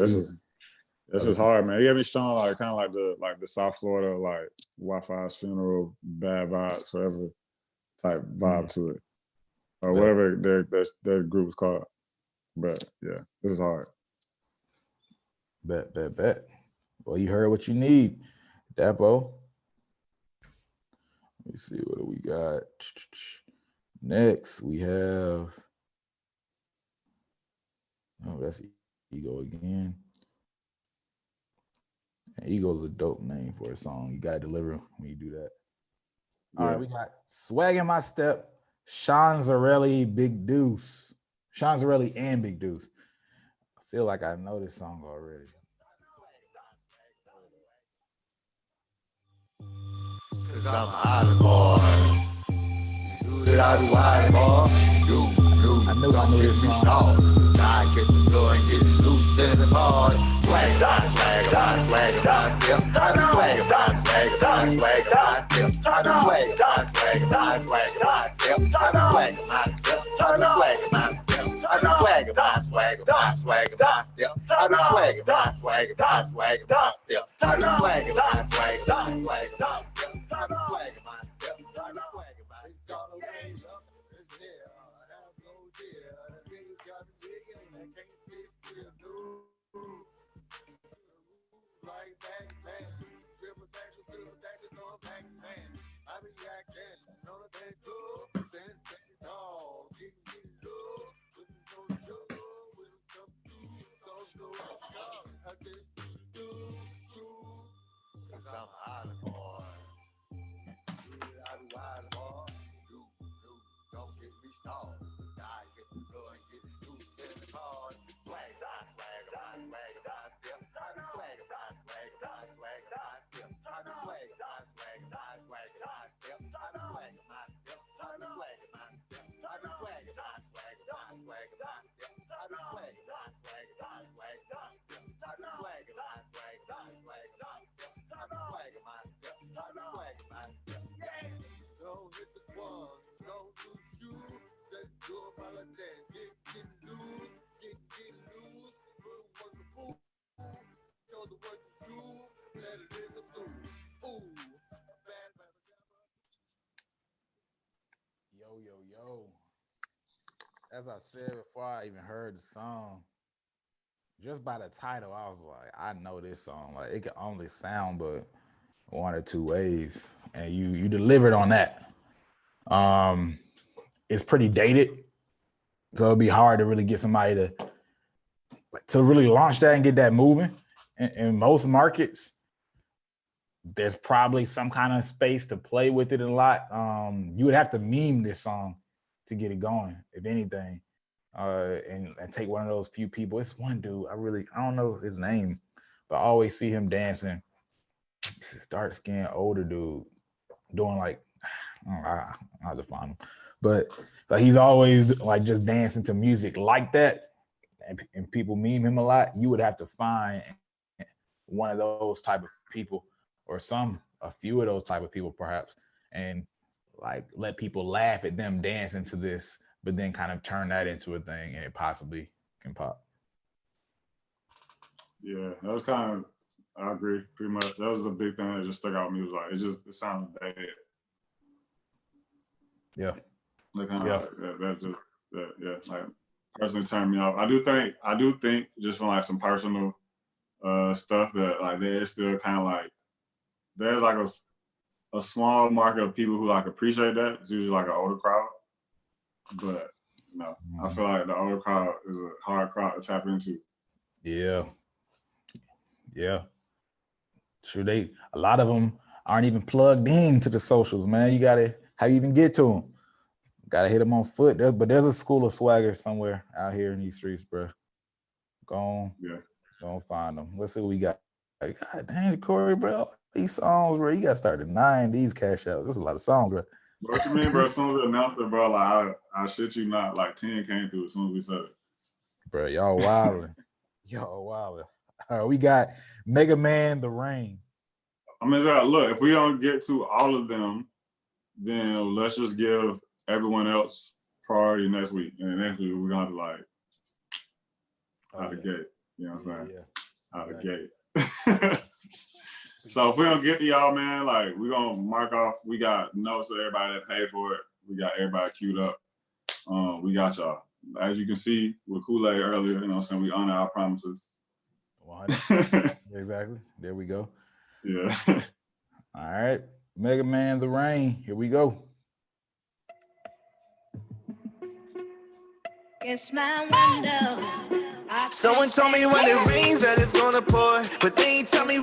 Speaker 2: this is hard, man. You got me strong, like kind of like the South Florida, like Wi-Fi's funeral, bad vibes, whatever type vibe to it, or whatever their group is called. But yeah, this is hard.
Speaker 5: Bet. Well, you heard what you need, Dapo. Let me see what do we got. Next, we have. Oh, that's Ego again. Ego's a dope name for a song. You gotta deliver when you do that. All right, we got Swag in My Step, Sean Zarelli, Big Deuce. Sean Zarelli and Big Deuce. I feel like I know this song already.
Speaker 13: Cause I'm an island boy. Do that I do island boy.
Speaker 5: I knew this song.
Speaker 13: I get the floor and get loose in the party. Swag about, swag about, swag about, still. I do swag about, swag about, swag about, still. I do swag about, swag about, swag about, still. I do swag about, still. I do swag about, still. I do swag about, swag about, swag about, still. I do swag about, swag about, swag about, still. I do swag about, swag about, swag about, still. I do swag about, still. I do swag about, it's all the way up. I'm an island boy. Don't get me started. I get the good and get loose in the car. Swag about, swag about, swag about, still. I do swag about, swag about, swag about, still. I do swag about, swag about, swag about, still. I do swag about, still. I do swag about, still. I do swag about, swag about, swag about, still. I do swag about, swag about, swag about, still. I do swag about, swag about, swag about, still. I do swag about, still. I do swag about, still. Don't hit the one, don't lose you. Just do it while I dance. Get loose, get loose. Work the fool, show the work the truth. Let it in the food. Ooh, bad.
Speaker 5: Yo. As I said before I even heard the song, just by the title, I was like, I know this song. Like it can only sound but one or two ways, and you delivered on that. It's pretty dated, so it'd be hard to really get somebody to really launch that and get that moving. In most markets, there's probably some kind of space to play with it a lot. You would have to meme this song to get it going, if anything, and take one of those few people. It's one dude, I don't know his name, but I always see him dancing. It's a dark skinned older dude doing like, I'll have to find him, but he's always like just dancing to music like that, and people meme him a lot. You would have to find one of those type of people, or a few of those type of people perhaps, and like let people laugh at them dancing to this, but then kind of turn that into a thing and it possibly can pop.
Speaker 2: Yeah, that was kind of, I agree, pretty much. That was the big thing that just stuck out to me. Was like, it sounded bad.
Speaker 5: Yeah.
Speaker 2: Like, kind of like personally turned me off. I do think just from like some personal stuff that like there's still kind of like, there's like a small market of people who like appreciate that. It's usually like an older crowd. But no, I feel like the older crowd is a hard crowd to tap into.
Speaker 5: Yeah. Yeah. Sure, a lot of them aren't even plugged into the socials, man. You gotta, how you even get to them? Gotta hit them on foot. But there's a school of swagger somewhere out here in these streets, bro. Go on find them. Let's see what we got. God dang, Corey, bro. These songs, bro, you gotta start denying these cash outs. There's a lot of songs, bro.
Speaker 2: What you mean, bro? As soon as we announced it, bro, like I shit you not, like 10 came through as soon as we said it.
Speaker 5: Bro, y'all wildin'. Y'all wildin'. All right, we got Mega Man The Rain.
Speaker 2: I mean, look, if we don't get to all of them, then let's just give everyone else priority next week. And next week we're gonna have to like out the gate. You know what I'm saying? Yeah. Out the gate. So if we don't get to y'all, man, like we're gonna mark off. We got notes of everybody that paid for it. We got everybody queued up. We got y'all. As you can see with Kool-Aid earlier, you know what I'm saying? We honor our promises.
Speaker 5: Exactly. There we go.
Speaker 2: Yeah.
Speaker 5: All right. Mega Man The Rain. Here we go.
Speaker 14: It's my window.
Speaker 7: Someone told me when it rains that it's gonna pour, but they ain't tell me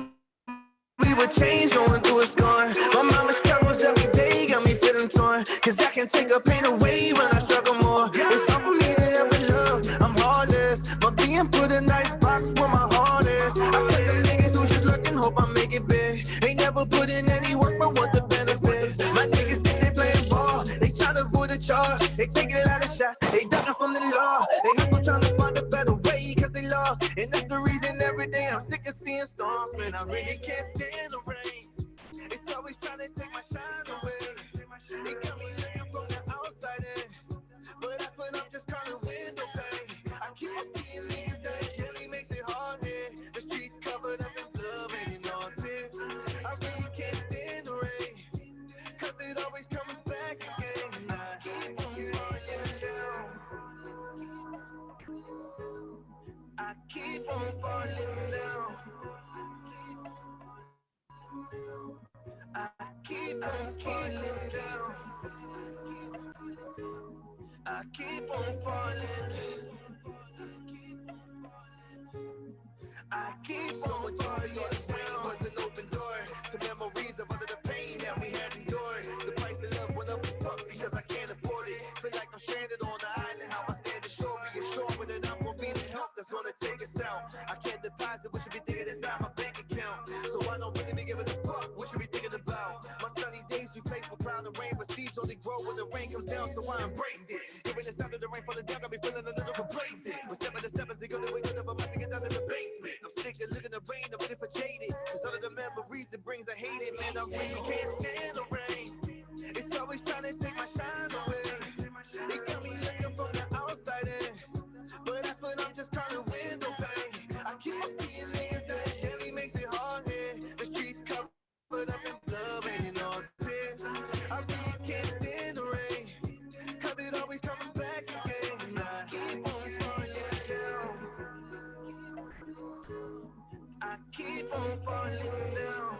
Speaker 7: we would change going through a storm. My mama struggles every day, got me feeling torn, cause I can take her pain away when I struggle more. It's hard for me to ever love, I'm heartless, but being put in a nice box where my heart is. I cut them niggas who just lurking, hope I make it big. Ain't never put in any work, but want the benefits. My niggas think they playing ball, they tryna avoid the charge. They taking a lot of shots, they ducking from the law. They hustle trying to find a better way, cause they lost. And that's the reason every day I'm sick of seeing storms, man. I really can't stand the rain. It's always trying to take my shine away. They got me looking from the outside in, but that's when I'm just calling window pane. I keep on seeing niggas that really makes it hard here. The streets covered up in blood, raining on tears. I really can't stand the rain, cause it always comes back again. I keep on falling down. I keep on falling down. I keep on falling down. I keep on falling. I keep on falling down. Was an open door to memories of under the pain that we had endured. The price of love went up as fuck because I can't afford it. Feel like I'm stranded on the island. How I stand ashore, reassured that I'm gonna be the help that's gonna take us out. I can't deposit what you be thinking inside my bank account, so I don't really be giving a fuck what you be thinking about. My sunny days replaced with cloud and rain, but seeds only grow when the rain comes down, so I embrace it. Even the sound of the rain falling down, got me feeling a little complacent. But step by step as they go, the way good of a must get down in the basement. I'm sick of looking at the rain, I'm ready for jaded, cause all of the memories it brings, I hate it, man. I really can't stand the rain. It's always trying to take my shine away. It got me looking from the outside in, but that's when I'm just calling window pane. I keep on seeing niggas that really makes it hard here. The streets covered up in blood, raining on tears. I really can't stand the rain, cause it always comes back again. I keep on falling down. I keep on falling down.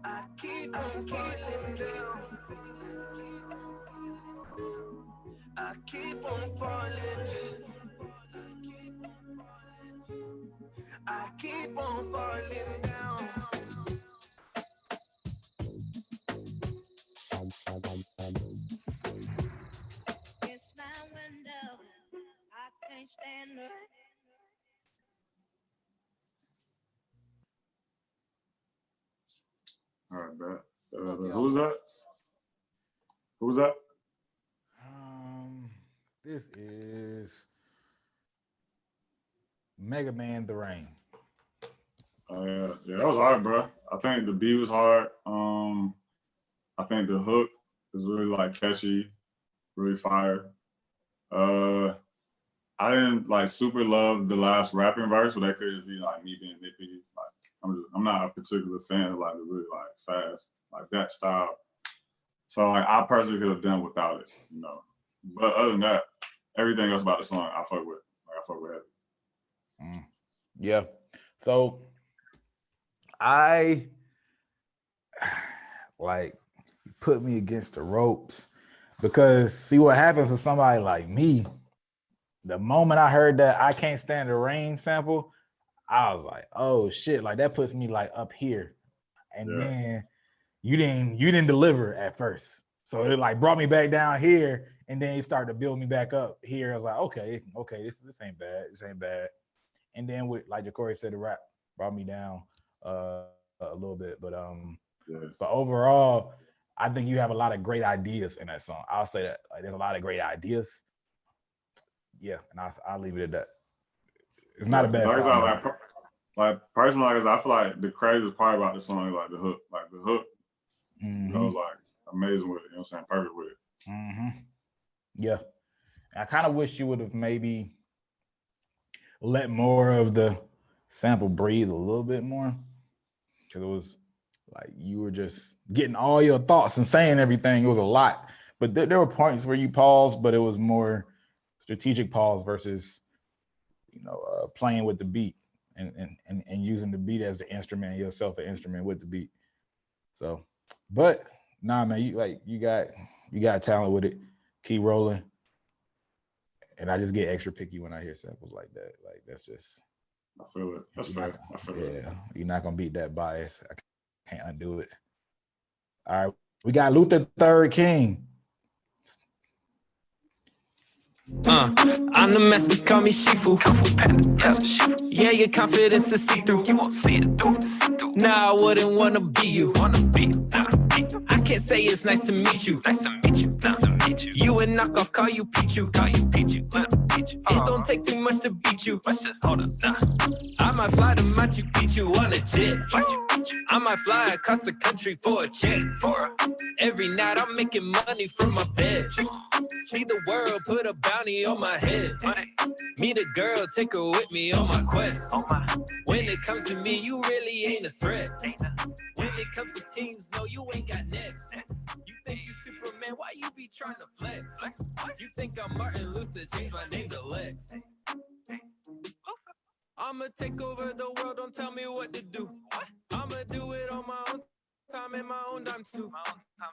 Speaker 7: I keep on falling down. I keep on falling. I keep on falling down.
Speaker 14: It's my window. I can't stand the rain.
Speaker 2: All right, bet. Who's that? Who's that?
Speaker 5: This is Mega Man The Rain.
Speaker 2: Yeah, that was hard, bro. I think the beat was hard. I think the hook is really like catchy, really fire. I didn't like super love the last rapping verse, but that could just be like me being nitpicky. Like I'm not a particular fan of like the really like fast, like that style. So like I personally could have done without it, you know. But other than that, everything else about the song I fuck with. Like I fuck with it.
Speaker 5: Yeah. So I like put me against the ropes because see what happens to somebody like me. The moment I heard that I Can't Stand the Rain sample, I was like, oh shit, like that puts me like up here. And then you didn't deliver at first. So it like brought me back down here and then it started to build me back up here. I was like, okay, this ain't bad. This ain't bad. And then with like Jacory said, the rap brought me down a little bit. But but overall, I think you have a lot of great ideas in that song. I'll say that. Like there's a lot of great ideas. Yeah, and I'll leave it at that. It's not a bad song.
Speaker 2: Like personally, I feel like the craziest part about the song is like the hook. Like the hook, I was like amazing with it. You know what I'm saying? Perfect with it.
Speaker 5: Yeah, I kind of wish you would have maybe let more of the sample breathe a little bit more, because it was like you were just getting all your thoughts and saying everything. It was a lot, but there were points where you paused, but it was more strategic pause versus, you know, playing with the beat and using the beat as the instrument, yourself an instrument with the beat. So, but nah, man, you got talent with it. Keep rolling. And I just get extra picky when I hear samples like that. Like that's just,
Speaker 2: I feel it. That's fair. I feel it.
Speaker 5: Yeah, you're not gonna beat that bias. I can't undo it. All right, we got Luther Third King.
Speaker 15: I'm the master, call me Shifu. Yeah, your confidence is see-through. You won't see it through. Nah, I wouldn't wanna be you. I can't say it's nice to meet you. You a knockoff, call you Pichu. It don't take too much to beat you. Hold up, I might fly to Machu Picchu on a jet. I might fly across the country for a check. Every night I'm making money from my bed. See the world, put a bounty on my head. Meet a girl, take her with me on my quest. When it comes to me, you really ain't a threat. When it comes to teams, no, you ain't got next. You think you Superman, why you be trying to flex? You think I'm Martin Luther, change my name to Lex. I'ma take over the world, don't tell me what to do. I'ma do it on my own time in my own dime too.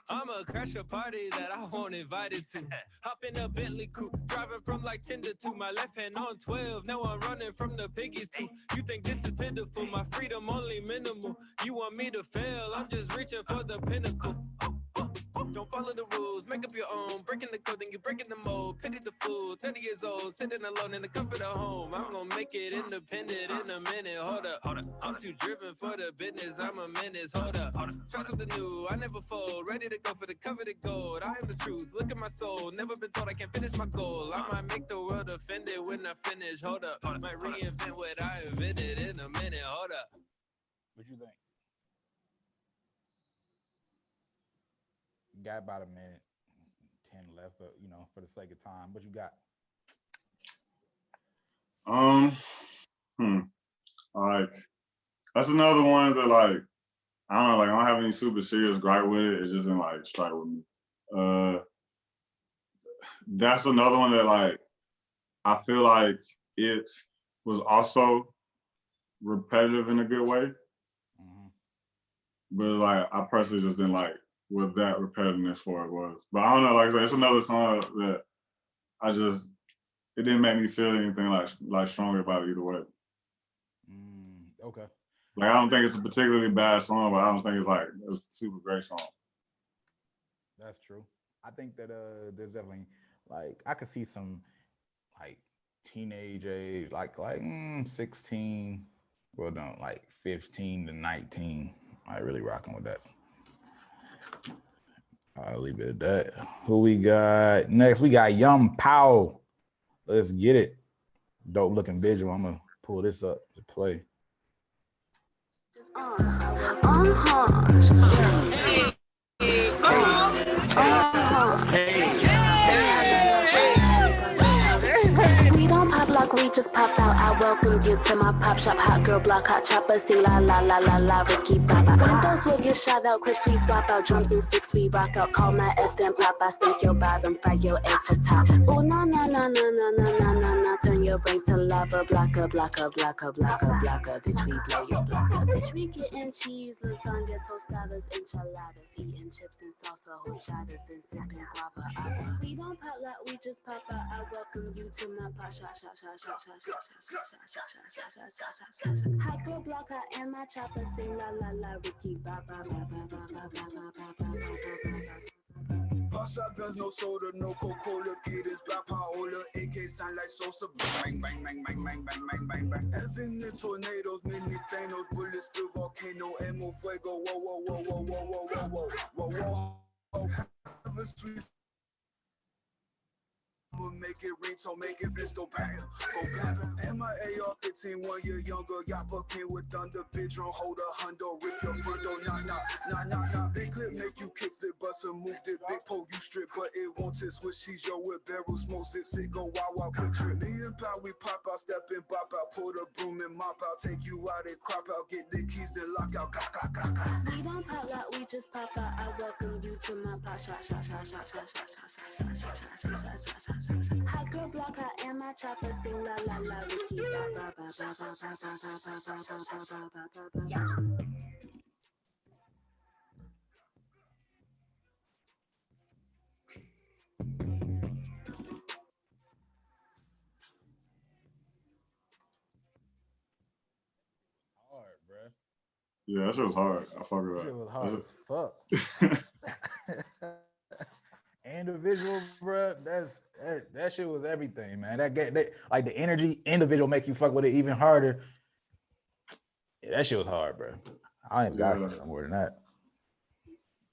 Speaker 15: I'ma crash a party that I won't invited to. Hop in a Bentley coupe, driving from like 10 to 2. My left hand on 12, now I'm running from the piggies too. You think this is pitiful, my freedom only minimal. You want me to fail, I'm just reaching for the pinnacle. Don't follow the rules, make up your own. Breaking the code, then you breaking the mold. Pity the fool, 30 years old, sitting alone in the comfort of home. I'm gonna make it independent in a minute. Hold up. I'm too driven for the business, I'm a menace. Hold up. Try something new, I never fold. Ready to go for the coveted gold. I am the truth, look at my soul. Never been told I can't finish my goal. I might make the world offended when I finish. Hold up. Might reinvent what I invented in a minute. Hold up.
Speaker 5: What you think? Got about a minute 10 left, but you know, for the sake of time, what you got?
Speaker 2: Like that's another one that like I don't know, like I don't have any super serious gripe with it. It just didn't like strike with me. That's another one that like I feel like it was also repetitive in a good way. But like I personally just didn't like what that repetitiveness for it was. But I don't know, like I said, it's another song that it didn't make me feel anything like stronger about it either way.
Speaker 5: Okay.
Speaker 2: Like I don't think it's a particularly bad song, but I don't think it's like a super great song.
Speaker 5: That's true. I think that there's definitely like I could see some like teenage age, like 16, well no, like 15 to 19. I really rocking with that. I'll leave it at that. Who we got next? We got Young Powell. Let's get it. Dope looking visual. I'm gonna pull this up to play.
Speaker 16: We don't pop like we just popped out. I welcome you to my pop shop. Hot girl block, hot chopper, sing la la la la la, Ricky Baba. Windows will get shot out, clips we swap out, drums and sticks we rock out. Call my ex then pop, I spank your bottom, fry your egg for top. Ooh na na na na na na na na na, turn your brains to lava, blocker, blocker, blocker, blocker, blocker. Bitch, we blow your blocker. Bitch, we getting cheese, lasagna, tostadas, enchiladas, eating chips and salsa, horchadas and sipping guava. We don't pop like we just pop out. I welcome you to my pop shop, shop, shop, shop, shop, shop, shop, shop, shop, shop, shop, shop, shop. Hot girl blocker and my chopper sing la la la, Ricky Baba, ba ba ba ba ba ba ba ba ba.
Speaker 17: Pop shotguns, no soda, no Coca-Cola, get this black Paola, AK sound like Sosa, bang, bang, bang, bang, bang, bang, bang, bang, bang. Infinite tornadoes, mini Thanos, bullets fill volcano, ammo fuego, whoa, whoa, whoa, whoa, whoa, whoa, whoa, whoa, whoa, whoa. Have a street. I'ma make it ring, so make it fist, go bam, go bam. And my AR-15, 1 year younger, Yappa came with thunder, bitch, don't hold a hundo, rip your front door, nah, nah, nah, nah, nah. Big clip make you kick flip, bust a move, did big pole, you strip, but it won't tip, switch cheese, yo, with barrel, smoke, zip, sit, go, wow, wow, quick trip. Me and Pal, we pop out, step in, bop out, pull the broom and mop out, take you out and crop out, get the keys, then lock out, ga, ga, ga, ga.
Speaker 16: We don't pop like we just pop out. I welcome you to my pop shop, shop, shop, shop, shop, shop, shop, shop, shop, shop, shop, shop, shop. Hot girl blocker and my chopper sing la la la, Ricky ba ba ba ba ba ba ba ba ba ba ba ba ba ba.
Speaker 5: Hard, bro.
Speaker 2: Yeah, that shit was hard. I fuck with that.
Speaker 5: Shit was hard as fuck. Individual, bro. That shit was everything, man. That like the energy, individual make you fuck with it even harder. Yeah, that shit was hard, bro. I ain't got something more than that.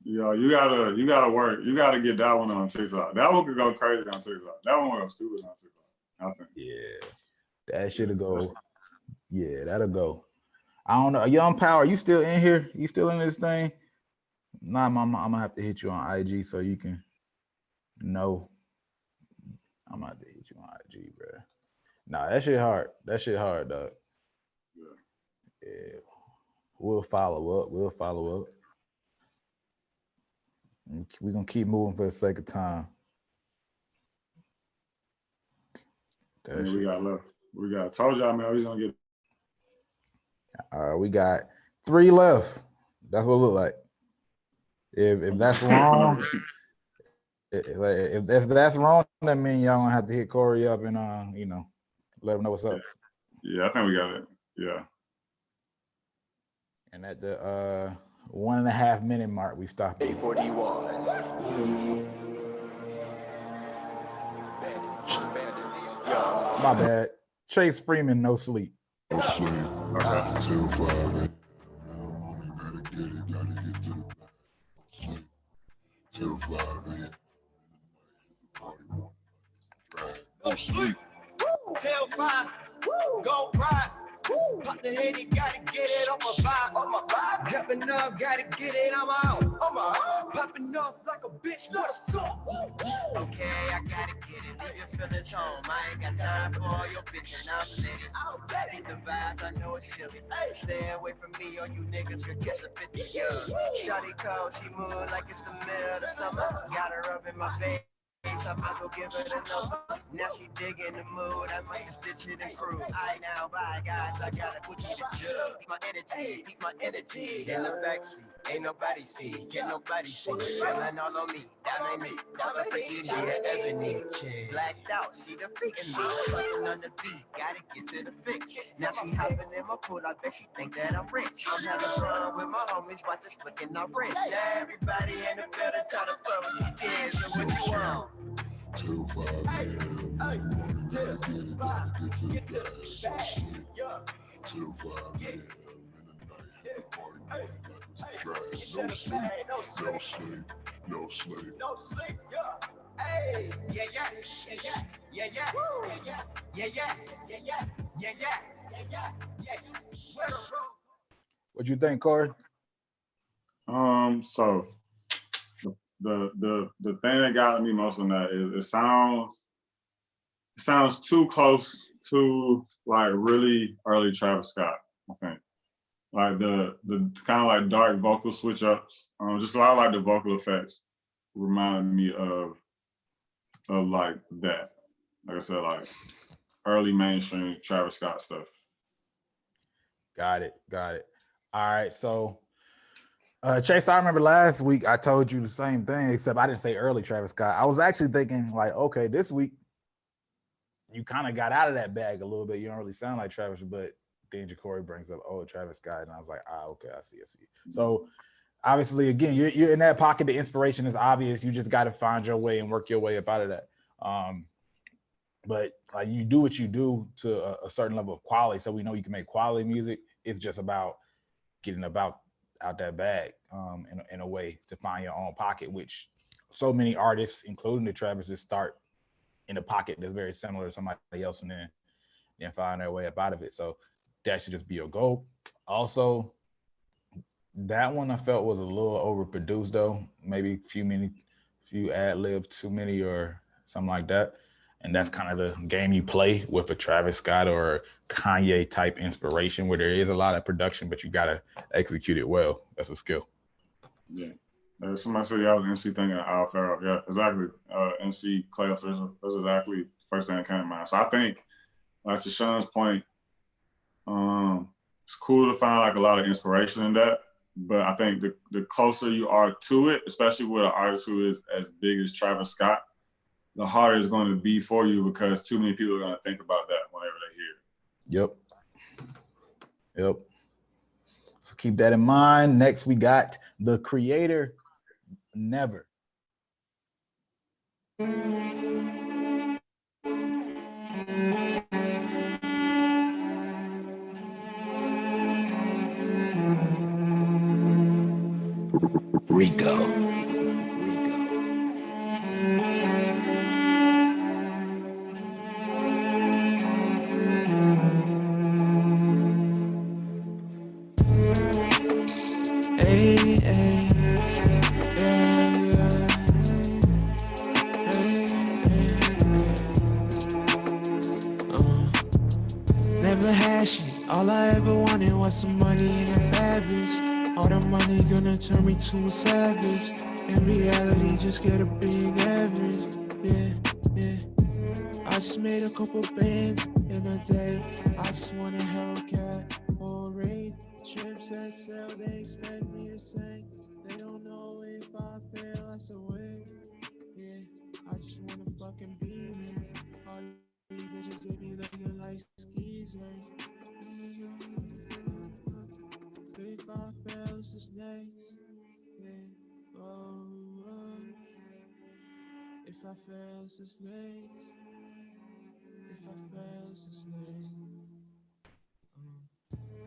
Speaker 2: Yo, you gotta work. You gotta get that one on TikTok. That one could go crazy on TikTok. That one was stupid on TikTok, I think.
Speaker 5: Yeah, that shit'll go. Yeah, that'll go. I don't know. Young Power, you still in here? You still in this thing? Nah, mama, I'm gonna have to hit you on IG so you can know. I'm gonna have to hit you on IG, bro. Nah, that shit hard. That shit hard, dog. Yeah. We'll follow up. We'll follow up. We're gonna keep moving for the sake of time.
Speaker 2: Yeah, we got left. We got. Told y'all, man, we gonna get.
Speaker 5: We got 3 left. That's what it look like. If that's wrong, if that's wrong, that means y'all gonna have to hit Corey up and let him know what's up.
Speaker 2: Yeah, I think we got it. Yeah.
Speaker 5: And at the 1.5 minute mark, we stopped.
Speaker 17: 841.
Speaker 5: My bad. Chase Freeman, no sleep.
Speaker 18: No sleep. Till 5 a.m. Gotta get it, gotta get to the sleep. Till 5 a.m.
Speaker 10: No sleep. Till 5. Go ride. Pop the Henny, gotta get it on my vibe. On my vibe. Jumping up, gotta get it on my own. On my own. Popping off like a bitch, let's go. Okay, I gotta get it. Leave your feelings home. I ain't got time for all your bitching. I'm litty. I hit the vibes, I know it's chilly. Stay away from me, or you niggas could catch a 50 year. Shawty cold, she move like it's the middle of the summer. Got her up in my face. I might as well give her the number. Now she digging the mood. I might just ditch it and cruise. I now buy guys. I got a quickie to jug. Keep my energy. Keep my energy. In the backseat. Ain't nobody see. Can't nobody see. Feeling all on me. That ain't me. Never freaky. She an ebony chick. Blacked out. She defeating me. Fucking on the beat. Gotta get to the fix. Now she hopping in my pool. I bet she think that I'm rich. I'm having fun with my homies. Watch us flicking our wrist. Now everybody in the building trying to fuck with these kids. So what you want?
Speaker 18: Till 5 a.m. Till 5. Get to the bag. Yeah. Till 5 a.m. No sleep. No sleep. No sleep.
Speaker 10: No sleep. Yeah. Hey. Yeah. Yeah. Yeah. Yeah. Yeah. Yeah. Yeah. Yeah. Yeah. Yeah. Yeah. Yeah. Yeah. Yeah. Yeah. Where the road?
Speaker 5: What you think, Corey?
Speaker 2: So the thing that got me most on that is it sounds too close to like really early Travis Scott, I think. Like the kind of like dark vocal switch ups, just a lot of like the vocal effects reminded me of like that. Like I said, like early mainstream Travis Scott stuff.
Speaker 5: Got it. All right, so Chase, I remember last week I told you the same thing, except I didn't say early Travis Scott. I was actually thinking like, okay, this week you kind of got out of that bag a little bit. You don't really sound like Travis, but then Jacory brings up, oh, Travis Scott, and I was like, okay, I see. So obviously, again, you're in that pocket. The inspiration is obvious. You just got to find your way and work your way up out of that. But like you do what you do to a certain level of quality, so we know you can make quality music. It's just about getting out that bag in a way to find your own pocket, which so many artists, including the Travises, start in a pocket that's very similar to somebody else, and then find their way up out of it. So that should just be your goal. Also, that one I felt was a little overproduced though. Maybe few ad libs too many or something like that. And that's kind of the game you play with a Travis Scott or Kanye type inspiration, where there is a lot of production, but you gotta execute it well. That's a skill.
Speaker 2: Yeah. Somebody said I was MC thinking of Al Farrow. Yeah, exactly. MC Clay Official. That's exactly the first thing that came to mind. So I think, like to Sean's point, it's cool to find like a lot of inspiration in that. But I think the closer you are to it, especially with an artist who is as big as Travis Scott, the harder it's going to be for you because too many people are going to think about that whenever they hear it.
Speaker 5: Yep. So keep that in mind. Next, we got the creator, Never.
Speaker 3: Rico.
Speaker 19: Never had shit. All I ever wanted was some money and a bad bitch. All the money gonna turn me to a savage. In reality, just get a being average. Yeah. I just made a couple bands in a day. I just want a Hellcat or a raid. Trips that sell, they expect me to sing. They don't know if I fail, I said wait. Yeah, I just wanna fucking be there. All these bitches, they be looking like skeezers. If I fail, it's just next. Yeah, oh. If I fail, it's just next. If I fail, it's just next.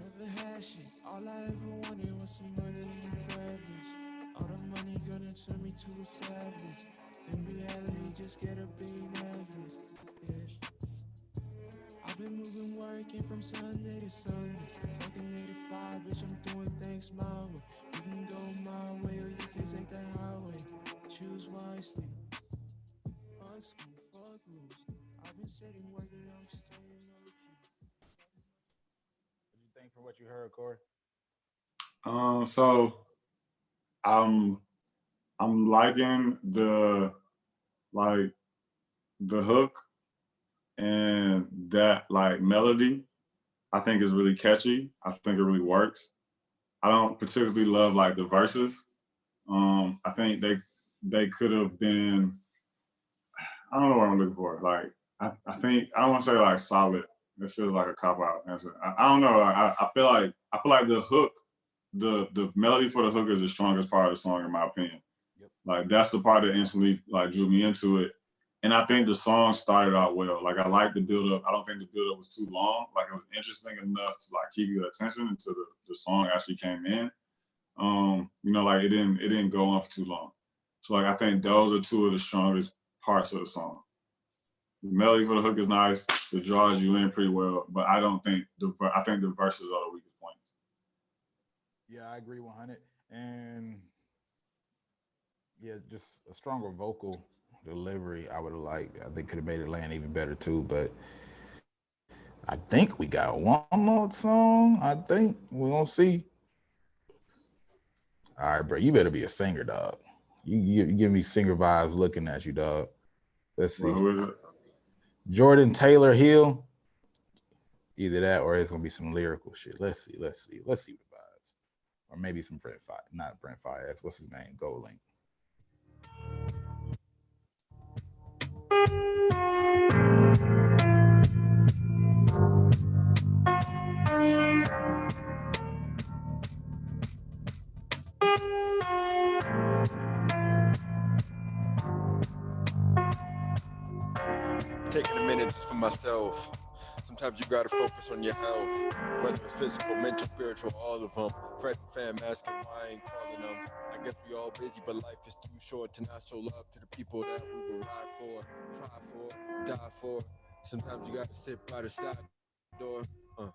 Speaker 19: Never had shit. All I ever wanted was some money and a bad bitch. All the money gonna turn me to a savage. In reality, just get a being average. Yeah. I've been moving, working from Sunday to Sunday. Fucking 8 to 5, bitch, I'm doing things my way. You can go my way or you can take the highway. Choose wisely. Fuck school, fuck rules. I've been sitting, working, I'm staying low key.
Speaker 5: What do you think from what you heard, Corey?
Speaker 2: So I'm liking the hook and that like melody. I think is really catchy. I think it really works. I don't particularly love like the verses. I think they could have been. I don't know what I'm looking for. Like I think I don't want to say like solid. It feels like a cop out answer. I don't know. Like, I feel like the hook, the melody for the hook is the strongest part of the song in my opinion.
Speaker 5: Yep.
Speaker 2: Like that's the part that instantly like drew me into it. And I think the song started out well. Like I like the build up. I don't think the build up was too long. Like it was interesting enough to like keep your attention until the song actually came in. Like it didn't go on for too long. So like I think those are two of the strongest parts of the song. The melody for the hook is nice. It draws you in pretty well, but I think the verses are the weakest points.
Speaker 5: Yeah, I agree 100. And yeah, just a stronger vocal delivery. I would have liked. I think could have made it land even better too. But I think we got one more song. I think we're gonna see. All right, bro. You better be a singer, dog. You give me singer vibes looking at you, dog. Let's see.
Speaker 2: Well, who is it?
Speaker 5: Jordan Taylor Hill. Either that or it's gonna be some lyrical shit. Let's see. Let's see the vibes. Or maybe some Brent Fire. Not Brent Fire. What's his name? Gold Link.
Speaker 20: Taking a minute just for myself. Sometimes you gotta focus on your health, whether it's physical, mental, spiritual, all of them. Friend and fam asking why I ain't calling them. I guess we all busy, but life is too short to not show love to the people that we will ride for, try for, die for. Sometimes you gotta sit by the side door and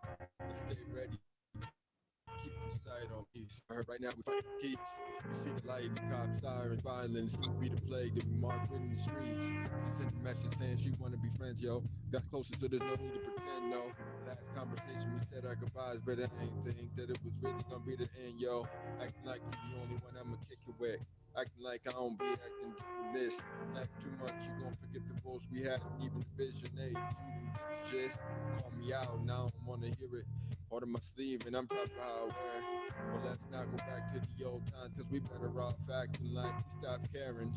Speaker 20: stay ready. Keep your sight on peace. I heard right now we fight for keeps. You see the lights, cops, sirens, violence. Who be the plague that we mark in the streets? She sent a message saying she wanna be friends, yo. Got closer so there's no need to pretend, no. Last conversation we said our goodbyes, but I ain't think that it was really gonna be the end, yo. Acting like you the only one I'ma kick it with. Acting like I don't be acting this. Act too much, you gon' forget the goals we had and even the vision. Hey, you can get the gist. Call me out, now I don't wanna hear it. Part of my sleeve and I'm proud of how I wear. But let's not go back to the old times, cause we better off acting like we stopped caring.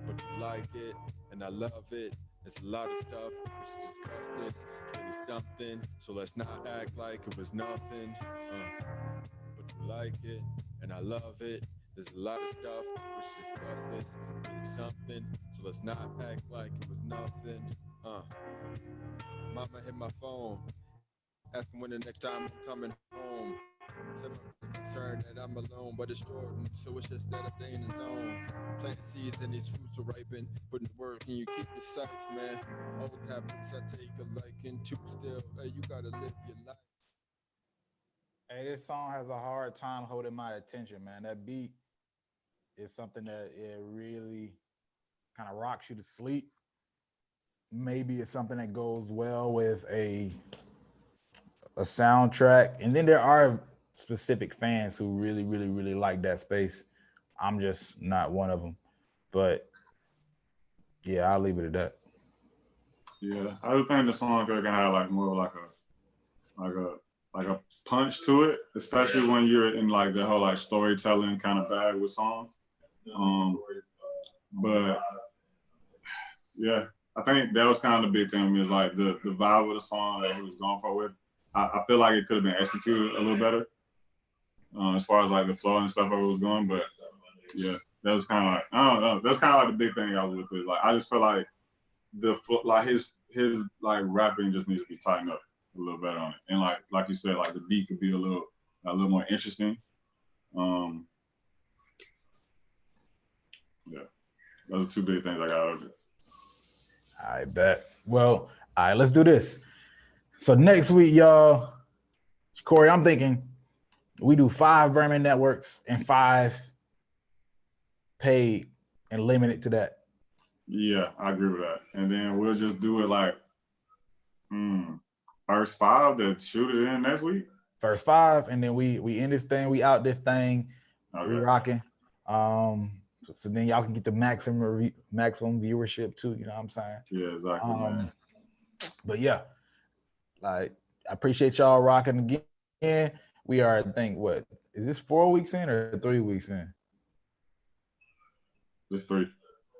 Speaker 20: But you like it, and I love it. It's a lot of stuff, we should discuss this. It's really something, so let's not act like it was nothing. But you like it, and I love it. There's a lot of stuff, we should discuss this. It's really something, so let's not act like it was nothing. Mama hit my phone, asking when the next time I'm coming home. Some is concerned that I'm alone, but it's Jordan, so it's just that I stay in the zone. Planting seeds and these fruits will ripen. Putting the work and you keep your sights, man. Old habits I take a liking to still. Hey, you gotta live your life.
Speaker 5: Hey, this song has a hard time holding my attention, man. That beat is something that it really kind of rocks you to sleep. Maybe it's something that goes well with a soundtrack. And then there are specific fans who really, really, really like that space. I'm just not one of them. But yeah, I'll leave it at that.
Speaker 2: Yeah, I just think the song could have like more like a punch to it, especially when you're in like the whole like storytelling kind of bag with songs. But yeah, I think that was kind of the big thing is like the vibe of the song that he was going for with. I feel like it could have been executed a little better as far as like the flow and stuff where it was going. But yeah, that was kind of like, I don't know. That's kind of like the big thing I was with. Like I just feel like his like rapping just needs to be tightened up a little better on it. And like you said, like the beat could be a little more interesting. Yeah, those are two big things I got out of it.
Speaker 5: I bet. Well, all right, let's do this. So next week, y'all, Corey, I'm thinking we do 5 BrandMan networks and 5 paid and limit it to that.
Speaker 2: Yeah, I agree with that. And then we'll just do it like first 5 to shoot it in next week.
Speaker 5: First 5, and then we end this thing, we out this thing,
Speaker 2: okay.
Speaker 5: We rocking. So then y'all can get the maximum viewership too. You know what I'm saying?
Speaker 2: Yeah, exactly. Man.
Speaker 5: But yeah, like I appreciate y'all rocking again. We are, I think, what is this 4 weeks in or 3 weeks in?
Speaker 2: Just 3.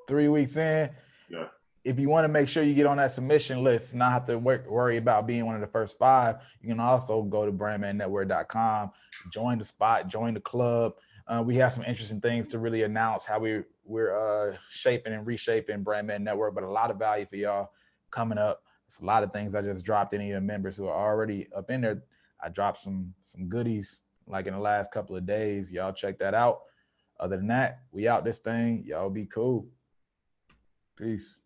Speaker 5: 3 weeks in.
Speaker 2: Yeah.
Speaker 5: If you want to make sure you get on that submission list, not have to worry about being one of the first 5, you can also go to brandmannetwork.com, join the spot, join the club. We have some interesting things to really announce how we're shaping and reshaping BrandMan Network, but a lot of value for y'all coming up. It's a lot of things I just dropped any of the members who are already up in there. I dropped some goodies like in the last couple of days. Y'all check that out. Other than that, we out this thing. Y'all be cool. Peace.